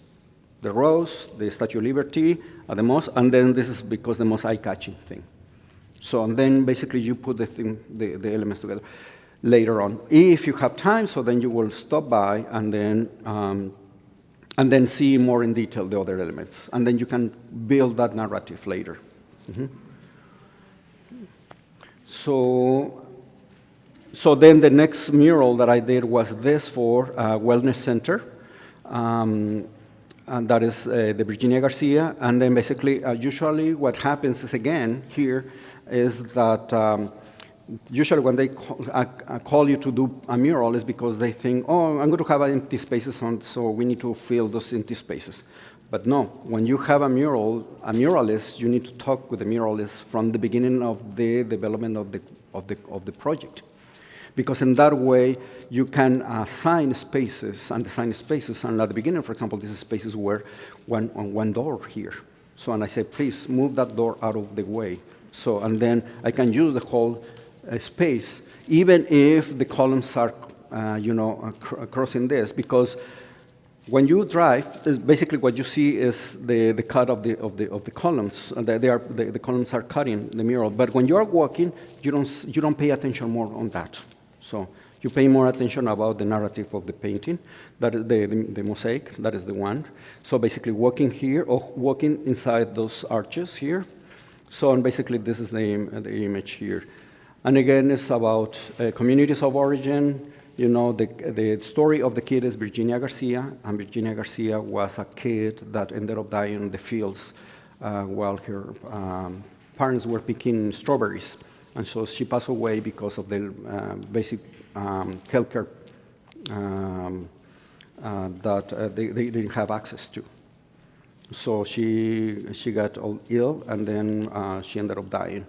The rose, the Statue of Liberty at the most, and then this is because the most eye-catching thing. So, and then basically you put the elements together later on. If you have time, so then you will stop by and then see more in detail the other elements. And then you can build that narrative later. So then the next mural that I did was this for Wellness Center. And that is the Virginia Garcia. And then basically, usually what happens is, again, here, is that usually when they call you to do a mural is because they think, oh, I'm going to have empty spaces, so we need to fill those empty spaces. But no, when you have a muralist, you need to talk with the muralist from the beginning of the development of the project. because in that way you can assign spaces and design spaces. And at the beginning, for example, these spaces were on one door here. So, and I say, please move that door out of the way. So, and then I can use the whole space, even if the columns are, crossing this, because when you drive, basically what you see is the cut of the columns. The columns are cutting the mural. But when you are walking, you don't pay attention more on that. So you pay more attention about the narrative of the painting, that is the mosaic. That is the one. So basically, walking here or walking inside those arches here. So and basically, this is the image here. And again, it's about communities of origin. You know, the story of the kid is Virginia Garcia, and Virginia Garcia was a kid that ended up dying in the fields while her parents were picking strawberries. And so she passed away because of the basic healthcare that they didn't have access to. So she got all ill, and then she ended up dying.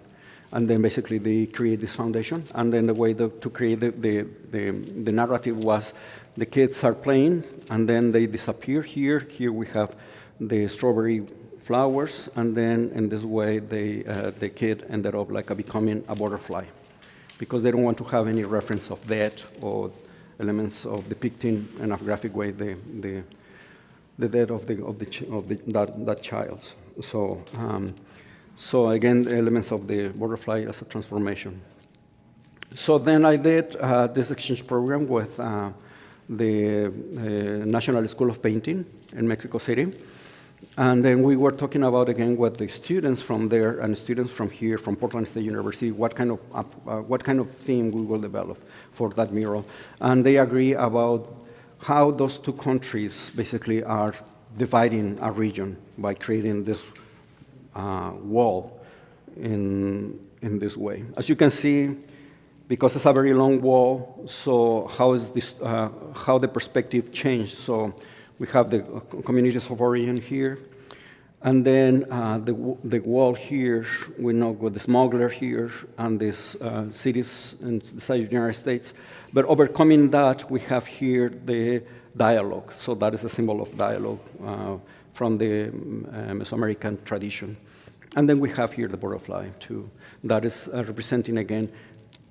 And then basically they create this foundation. And then the way to create the narrative was the kids are playing, and then they disappear here. Here we have the strawberry flowers, and then in this way the kid ended up like becoming a butterfly, because they don't want to have any reference of death or elements of depicting in a graphic way the death of that child. So. So again, the elements of the butterfly as a transformation. So then I did this exchange program with the National School of Painting in Mexico City. And then we were talking about, again, with the students from there and students from here, from Portland State University, what kind of theme we will develop for that mural. And they agree about how those two countries basically are dividing a region by creating this wall in this way. As you can see, because it's a very long wall, so how is this? How the perspective changed? So we have the communities of origin here, and then the wall here. We know with the smuggler here and these cities in the United States. But overcoming that, we have here the dialogue. So that is a symbol of dialogue from the Mesoamerican tradition. And then we have here the butterfly, too. That is representing, again,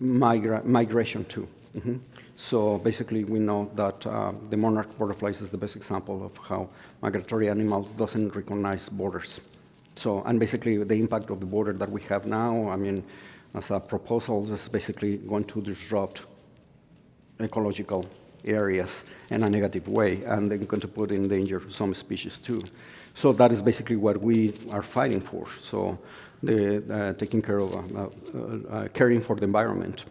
migration, too. Mm-hmm. So basically, we know that the monarch butterflies is the best example of how migratory animals doesn't recognize borders. So, and basically, the impact of the border that we have now, I mean, as a proposal, is basically going to disrupt ecological areas in a negative way, and they're going to put in danger some species too. So that is basically what we are fighting for. So the taking care of, caring for the environment.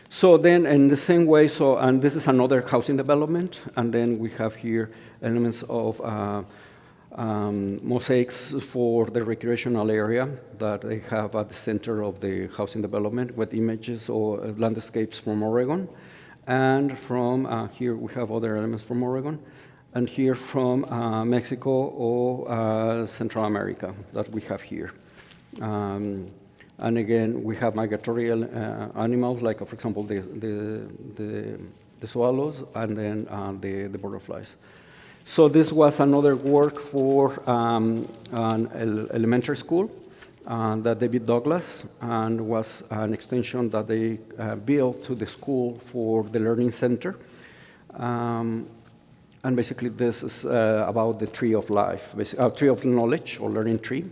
So then in the same way, so, and this is another housing development, and then we have here elements of mosaics for the recreational area that they have at the center of the housing development with images or landscapes from Oregon. And from here, we have other elements from Oregon. And here from Mexico or Central America that we have here. And again, we have migratory animals, like, for example, the swallows, and then the butterflies. So this was another work for an elementary school that David Douglas, and was an extension that they built to the school for the Learning Center. And basically, this is about the tree of life, tree of knowledge, or learning tree,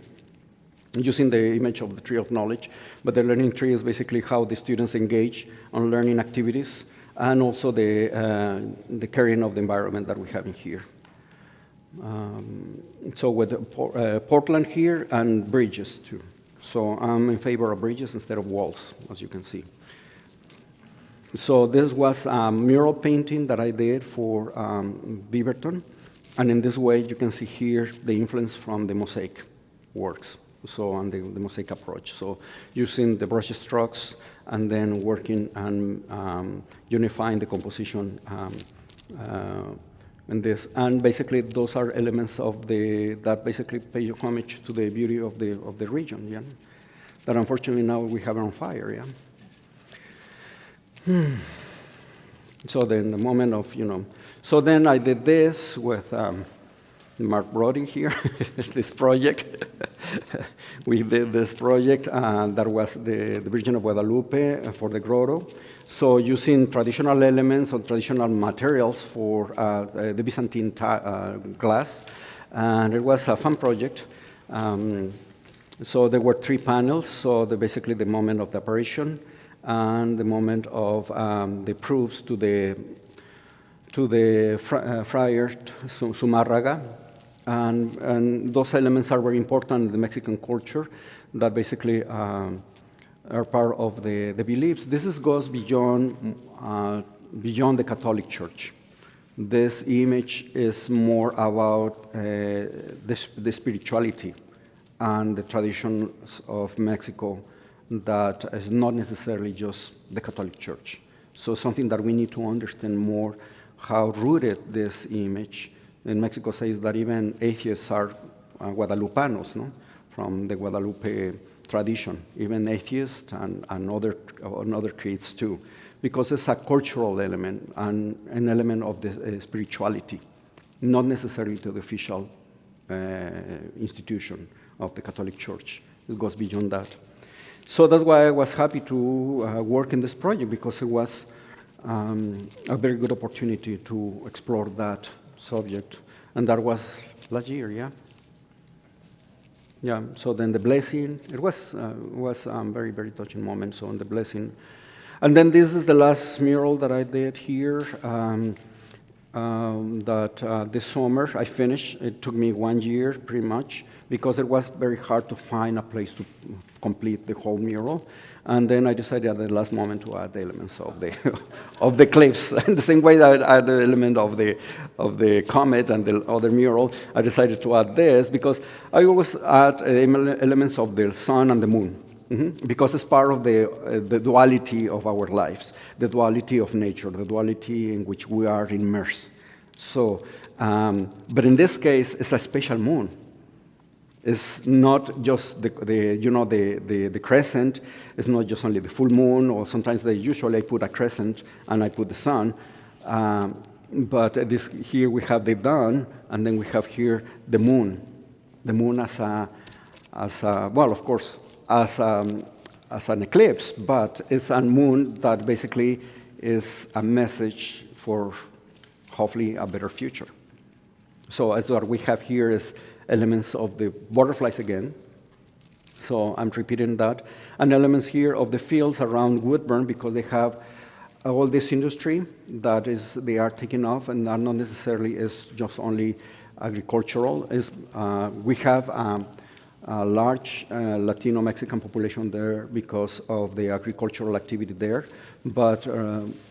using the image of the tree of knowledge. But the learning tree is basically how the students engage on learning activities, and also the caring of the environment that we have in here. So with Portland here and bridges too. So I'm in favor of bridges instead of walls, as you can see. So this was a mural painting that I did for Beaverton. And in this way, you can see here the influence from the mosaic works. So on the mosaic approach. So using the brush strokes and then working on unifying the composition in this. And basically, those are elements of that basically pay homage to the beauty of the region, yeah? That unfortunately now we have on fire, yeah? So then the moment of, so then I did this with Mark Brody here, this project. We did this project, and that was the Virgin of Guadalupe for the grotto. So using traditional elements or traditional materials for the Byzantine glass, and it was a fun project. So there were 3 panels, so basically the moment of the apparition, and the moment of the proofs to the friar Zumárraga, and those elements are very important in the Mexican culture that basically are part of the beliefs. This goes beyond the Catholic Church. This image is more about the spirituality and the traditions of Mexico that is not necessarily just the Catholic Church. So something that we need to understand more, how rooted this image. In Mexico says that even atheists are Guadalupanos, no? From the Guadalupe tradition, even atheists and other creeds too, because it's a cultural element and an element of the spirituality, not necessarily to the official institution of the Catholic Church. It goes beyond that. So that's why I was happy to work in this project, because it was a very good opportunity to explore that subject. And that was last year, yeah? Yeah, so then the blessing, it was very, very touching moment, so on the blessing. And then this is the last mural that I did here, this summer I finished. It took me 1 year, pretty much, because it was very hard to find a place to complete the whole mural. And then I decided at the last moment to add the elements of the of the cliffs. In the same way that I add the element of the comet and the other mural, I decided to add this because I always add elements of the sun and the moon. Because it's part of the duality of our lives, the duality of nature, the duality in which we are immersed. So, but in this case, it's a special moon. It's not just the crescent. It's not just only the full moon, or sometimes usually I put a crescent and I put the sun. But here we have the dawn, and then we have here the moon. The moon as a well, of course, as an eclipse, but it's a moon that basically is a message for hopefully a better future. So as what we have here is elements of the butterflies again. So I'm repeating that. And elements here of the fields around Woodburn, because they have all this industry that they are taking off, and not necessarily is just only agricultural. We have a large Latino-Mexican population there because of the agricultural activity there, but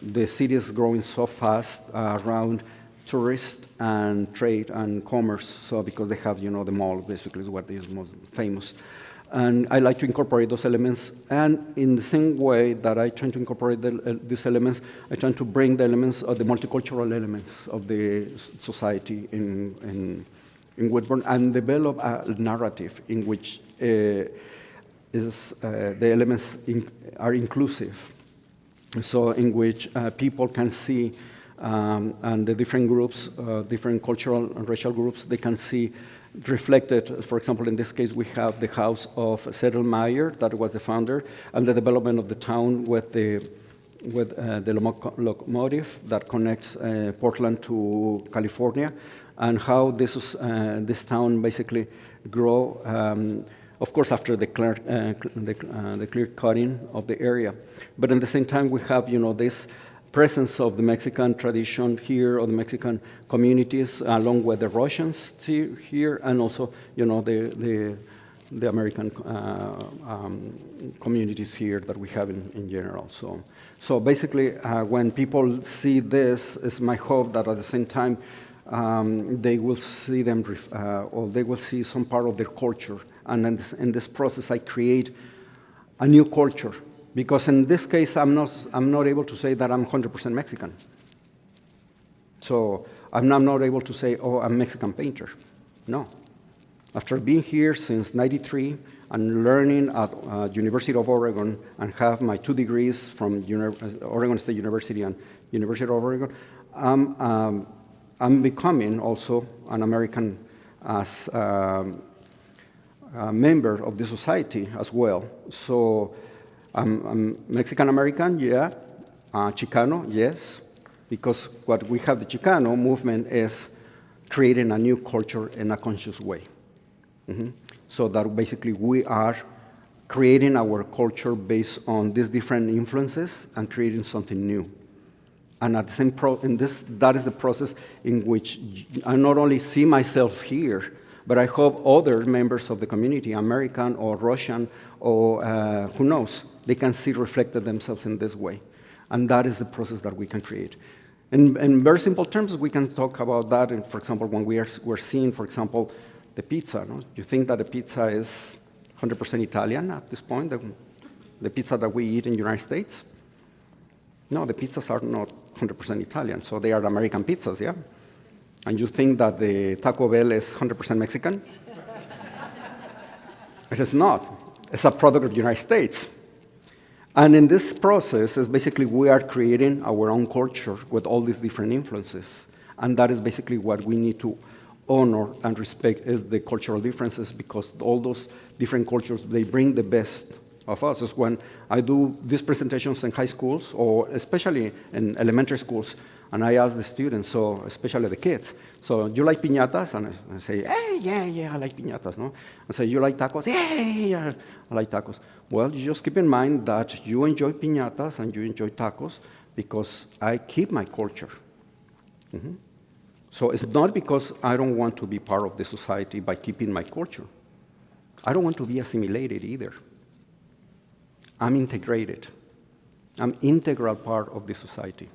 the city is growing so fast around tourists and trade and commerce, so because they have, the mall basically is what is most famous. And I like to incorporate those elements, and in the same way that I try to incorporate these elements, I try to bring the elements of the multicultural elements of the society in Woodburn, and develop a narrative in which the elements are inclusive, so in which people can see, and the different groups, different cultural and racial groups, they can see reflected. For example, in this case, we have the house of Sedlmayr, that was the founder, and the development of the town with the locomotive that connects Portland to California, and how this town basically grow, of course, after the clear cutting of the area. But at the same time, we have, this presence of the Mexican tradition here, or the Mexican communities, along with the Russians here, and also, the American communities here that we have in general. So basically, when people see this, it's my hope that at the same time, they will see them, or they will see some part of their culture. And in this process, I create a new culture. Because in this case, I'm not able to say that I'm 100% Mexican. So I'm not able to say, oh, I'm a Mexican painter. No. After being here since '93, and learning at University of Oregon and have my 2 degrees from Oregon State University and University of Oregon, I'm becoming also an American as a member of the society as well. So I'm Mexican-American, yeah. Chicano, yes. Because what we have, the Chicano movement, is creating a new culture in a conscious way. So that basically we are creating our culture based on these different influences and creating something new. And at the same that is the process in which I not only see myself here, but I hope other members of the community, American or Russian or who knows, they can see reflected themselves in this way. And that is the process that we can create. In very simple terms, we can talk about that. And for example, when we're seeing, for example, the pizza. No? You think that the pizza is 100% Italian at this point, the pizza that we eat in the United States? No, the pizzas are not 100% Italian, so they are American pizzas, yeah? And you think that the Taco Bell is 100% Mexican? It is not. It's a product of the United States. And in this process, is basically we are creating our own culture with all these different influences. And that is basically what we need to honor and respect, is the cultural differences, because all those different cultures, they bring the best of us. It's when I do these presentations in high schools, or especially in elementary schools, and I ask the students, so especially the kids, so you like piñatas? And I say, hey, yeah, I like piñatas, no? I say, you like tacos? Yeah, I like tacos. Well, you just keep in mind that you enjoy piñatas and you enjoy tacos because I keep my culture. So it's not because I don't want to be part of the society by keeping my culture. I don't want to be assimilated either. I'm integrated. I'm integral part of the society.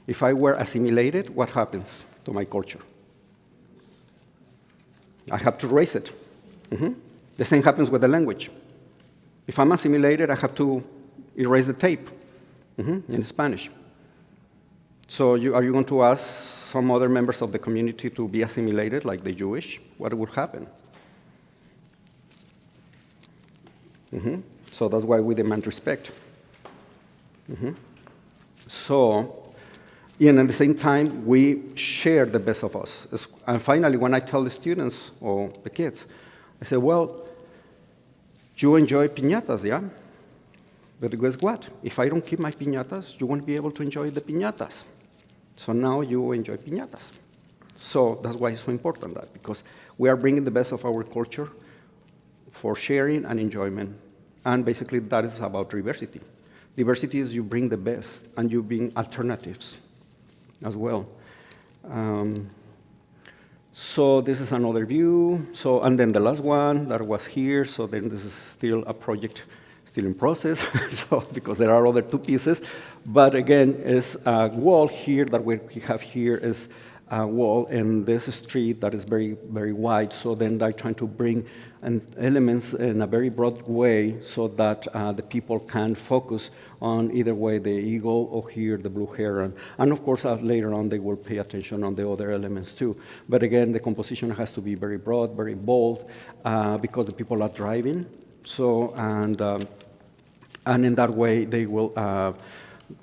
If I were assimilated, what happens to my culture? I have to erase it. The same happens with the language. If I'm assimilated, I have to erase the tape in Spanish. So are you going to ask some other members of the community to be assimilated, like the Jewish? What would happen? So that's why we demand respect. So, and at the same time, we share the best of us. And finally, when I tell the students or the kids, I say, well, you enjoy piñatas, yeah? But guess what? If I don't keep my piñatas, you won't be able to enjoy the piñatas. So now you enjoy piñatas. So that's why it's so important, that, because we are bringing the best of our culture for sharing and enjoyment. And basically, that is about diversity. Diversity is you bring the best, and you bring alternatives as well. So this is another view. So, and then the last one that was here. So then this is still a project, still in process, so, because there are other 2 pieces. But again, it's a wall here that we have here is a wall in this street that is very, very wide. So then they're trying to bring elements in a very broad way so that the people can focus on either way the eagle or here the blue heron. And of course, later on, they will pay attention on the other elements too. But again, the composition has to be very broad, very bold, because the people are driving. So, and in that way, they will,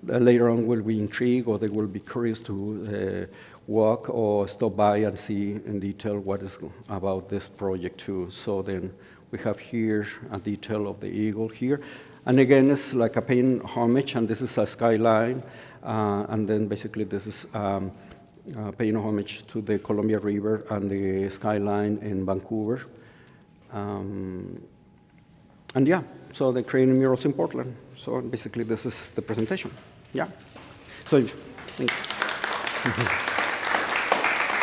later on, will be intrigued, or they will be curious to walk or stop by and see in detail what is about this project too. So then we have here a detail of the eagle here. And again, it's like a paying homage, and this is a skyline. And then basically this is paying homage to the Columbia River and the skyline in Vancouver. And yeah, so they're creating murals in Portland. So basically this is the presentation. Yeah. So thank you.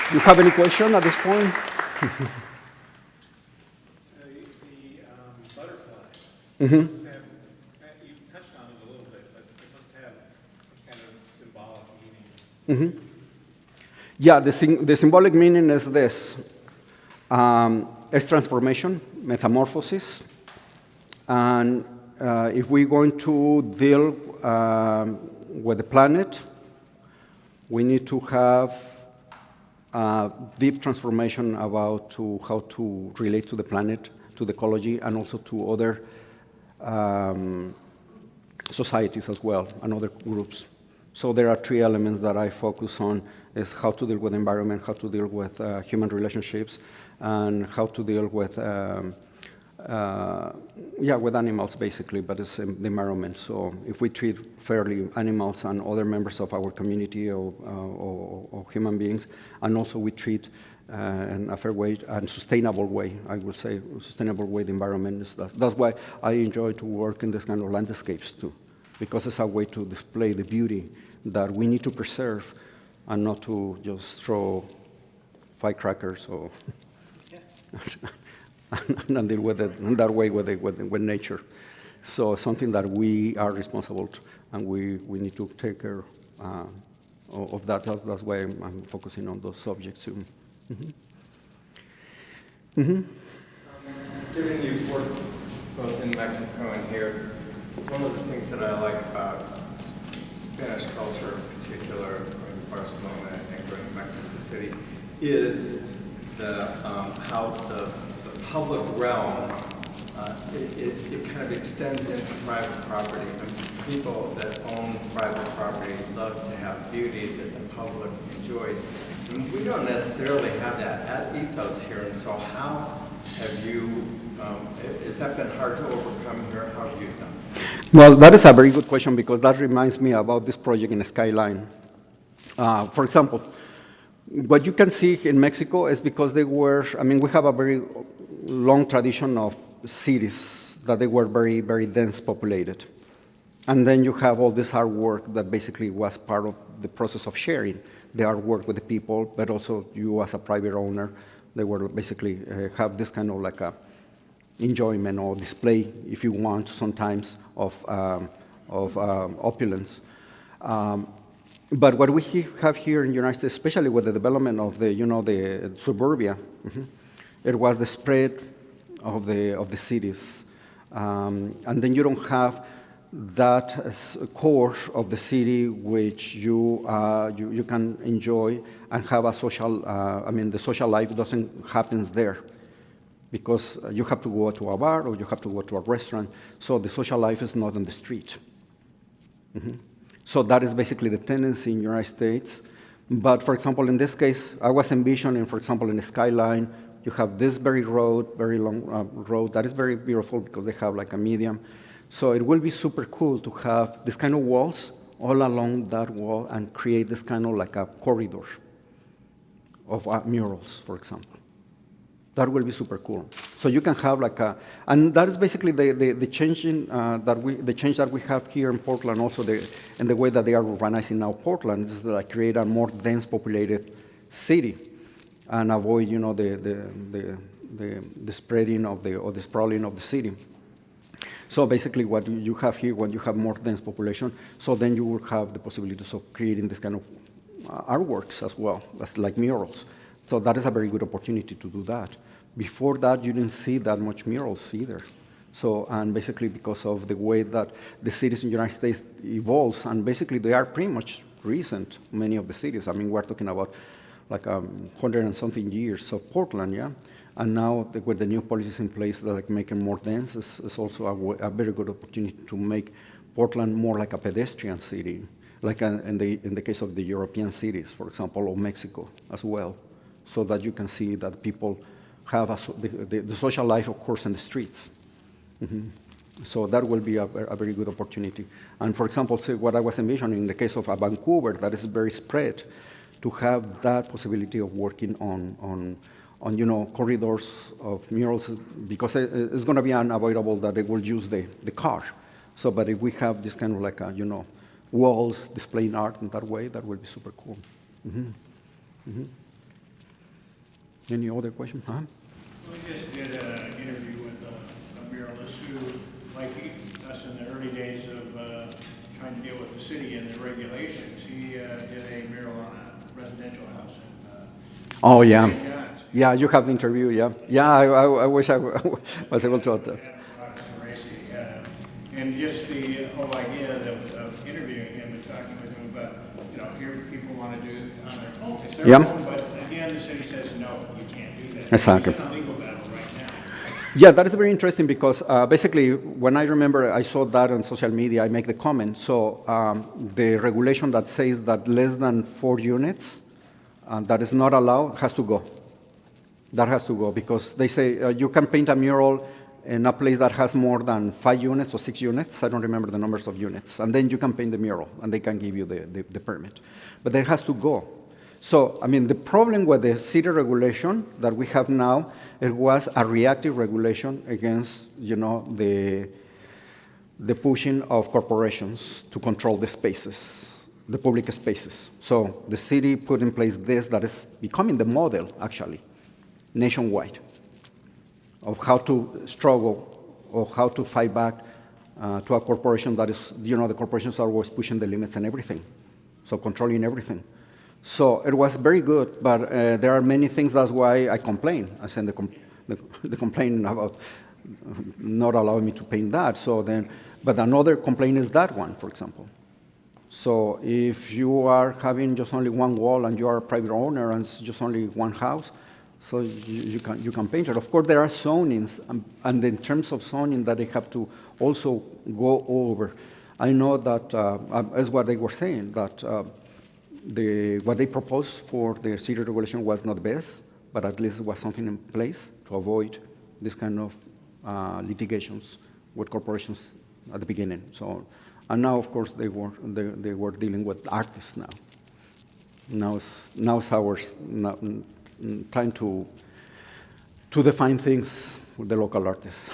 Do you have any question at this point? The butterflies must have, you touched on it a little bit, but it must have some kind of symbolic meaning. Yeah, the symbolic meaning is this. It's transformation, metamorphosis. And if we're going to deal with the planet, we need to have deep transformation about how to relate to the planet, to to the ecology and also to other societies as well and other groups. So there are three elements that I focus on: is how to deal with the environment, how to deal with human relationships, and how to deal with with animals basically, but it's the environment. So if we treat fairly animals and other members of our community or human beings, and also we treat in a fair way and sustainable way, I would say, sustainable way the environment is. That's why I enjoy to work in this kind of landscapes too, because it's a way to display the beauty that we need to preserve and not to just throw firecrackers or and deal with it in that way with nature. So something that we are responsible to, and we need to take care of that. That's why I'm focusing on those subjects too. Given you've worked both in Mexico and here, one of the things that I like about Spanish culture in particular, going to Barcelona and going to Mexico City, is how the public realm, it kind of extends into private property. And people that own private property love to have beauty that the public enjoys. And we don't necessarily have that ethos here, and so how have you, has that been hard to overcome here? How have you done? Well, that is a very good question, because that reminds me about this project in the Skyline. For example, what you can see in Mexico is because we have a very long tradition of cities that they were very, very dense populated. And then you have all this artwork that basically was part of the process of sharing the artwork with the people, but also you as a private owner, they were basically have this kind of like a enjoyment or display, if you want, sometimes of opulence. But what we have here in the United States, especially with the development of the suburbia, it was the spread of the cities, and then you don't have that core of the city which you can enjoy and have a social. The social life doesn't happen there, because you have to go to a bar or you have to go to a restaurant. So the social life is not on the street. So that is basically the tendency in the United States. But for example, in this case, I was envisioning, for example, in the Skyline, you have this very long road that is very beautiful because they have like a medium. So it will be super cool to have this kind of walls all along that wall and create this kind of like a corridor of murals, for example. That will be super cool. So you can have like and that is basically the change that we have here in Portland. Also, in the way that they are urbanizing now Portland is that create a more dense populated city, and avoid the spreading of or the sprawling of the city. So basically, what you have here, when you have more dense population, so then you will have the possibilities of creating this kind of artworks as well, like murals. So that is a very good opportunity to do that. Before that, you didn't see that much murals either. So, and basically because of the way that the cities in the United States evolves, and basically they are pretty much recent, many of the cities. I mean, we're talking about like 100 and something years of Portland, yeah? And now with the new policies in place that like making more dense is also a very good opportunity to make Portland more like a pedestrian city, like in the case of the European cities, for example, or Mexico as well, so that you can see that people have the social life, of course, in the streets. So that will be a very good opportunity. And for example, say what I was envisioning in the case of Vancouver, that is very spread, to have that possibility of working on corridors of murals, because it's going to be unavoidable that they will use the car. So, but if we have this kind of like walls displaying art in that way, that will be super cool. Any other question? We just did an interview with a muralist who, like us in the early days of trying to deal with the city and the regulations, he did a mural on a residential house in Oh, yeah. St. John's. Yeah, you have the interview, yeah. Yeah, I wish I was able to. And just the whole idea of interviewing him and talking with him about, here people want to do it on their own. It's their own, but again, the city says, no, you can't do that. Exactly. It's a legal battle right now. Yeah, that is very interesting because basically when I remember I saw that on social media, I make the comment. So the regulation that says that less than 4 units that is not allowed has to go. That has to go because they say you can paint a mural in a place that has more than 5 units or 6 units. I don't remember the numbers of units. And then you can paint the mural and they can give you the permit. But that has to go. So, I mean, the problem with the city regulation that we have now, it was a reactive regulation against, you know, the pushing of corporations to control the spaces, the public spaces. So the city put in place this that is becoming the model, actually, nationwide, of how to struggle or how to fight back to a corporation that is, you know, the corporations are always pushing the limits and everything, so controlling everything. So it was very good, but there are many things. That's why I complain. I send the complaint about not allowing me to paint that. So then, but another complaint is that one, for example. So if you are having just only one wall and you are a private owner and it's just only one house, so you can paint it. Of course, there are zonings, and in terms of zoning that they have to also go over. I know that as what they were saying that. What they proposed for the city regulation was not the best, but at least it was something in place to avoid this kind of litigations with corporations at the beginning. So, and now, of course, they were dealing with artists now. Now it's our time to define things with the local artists.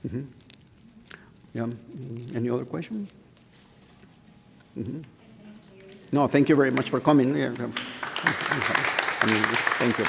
Mm-hmm. Yeah. Any other question? Mm-hmm. No, thank you very much for coming. Yeah. I mean, thank you.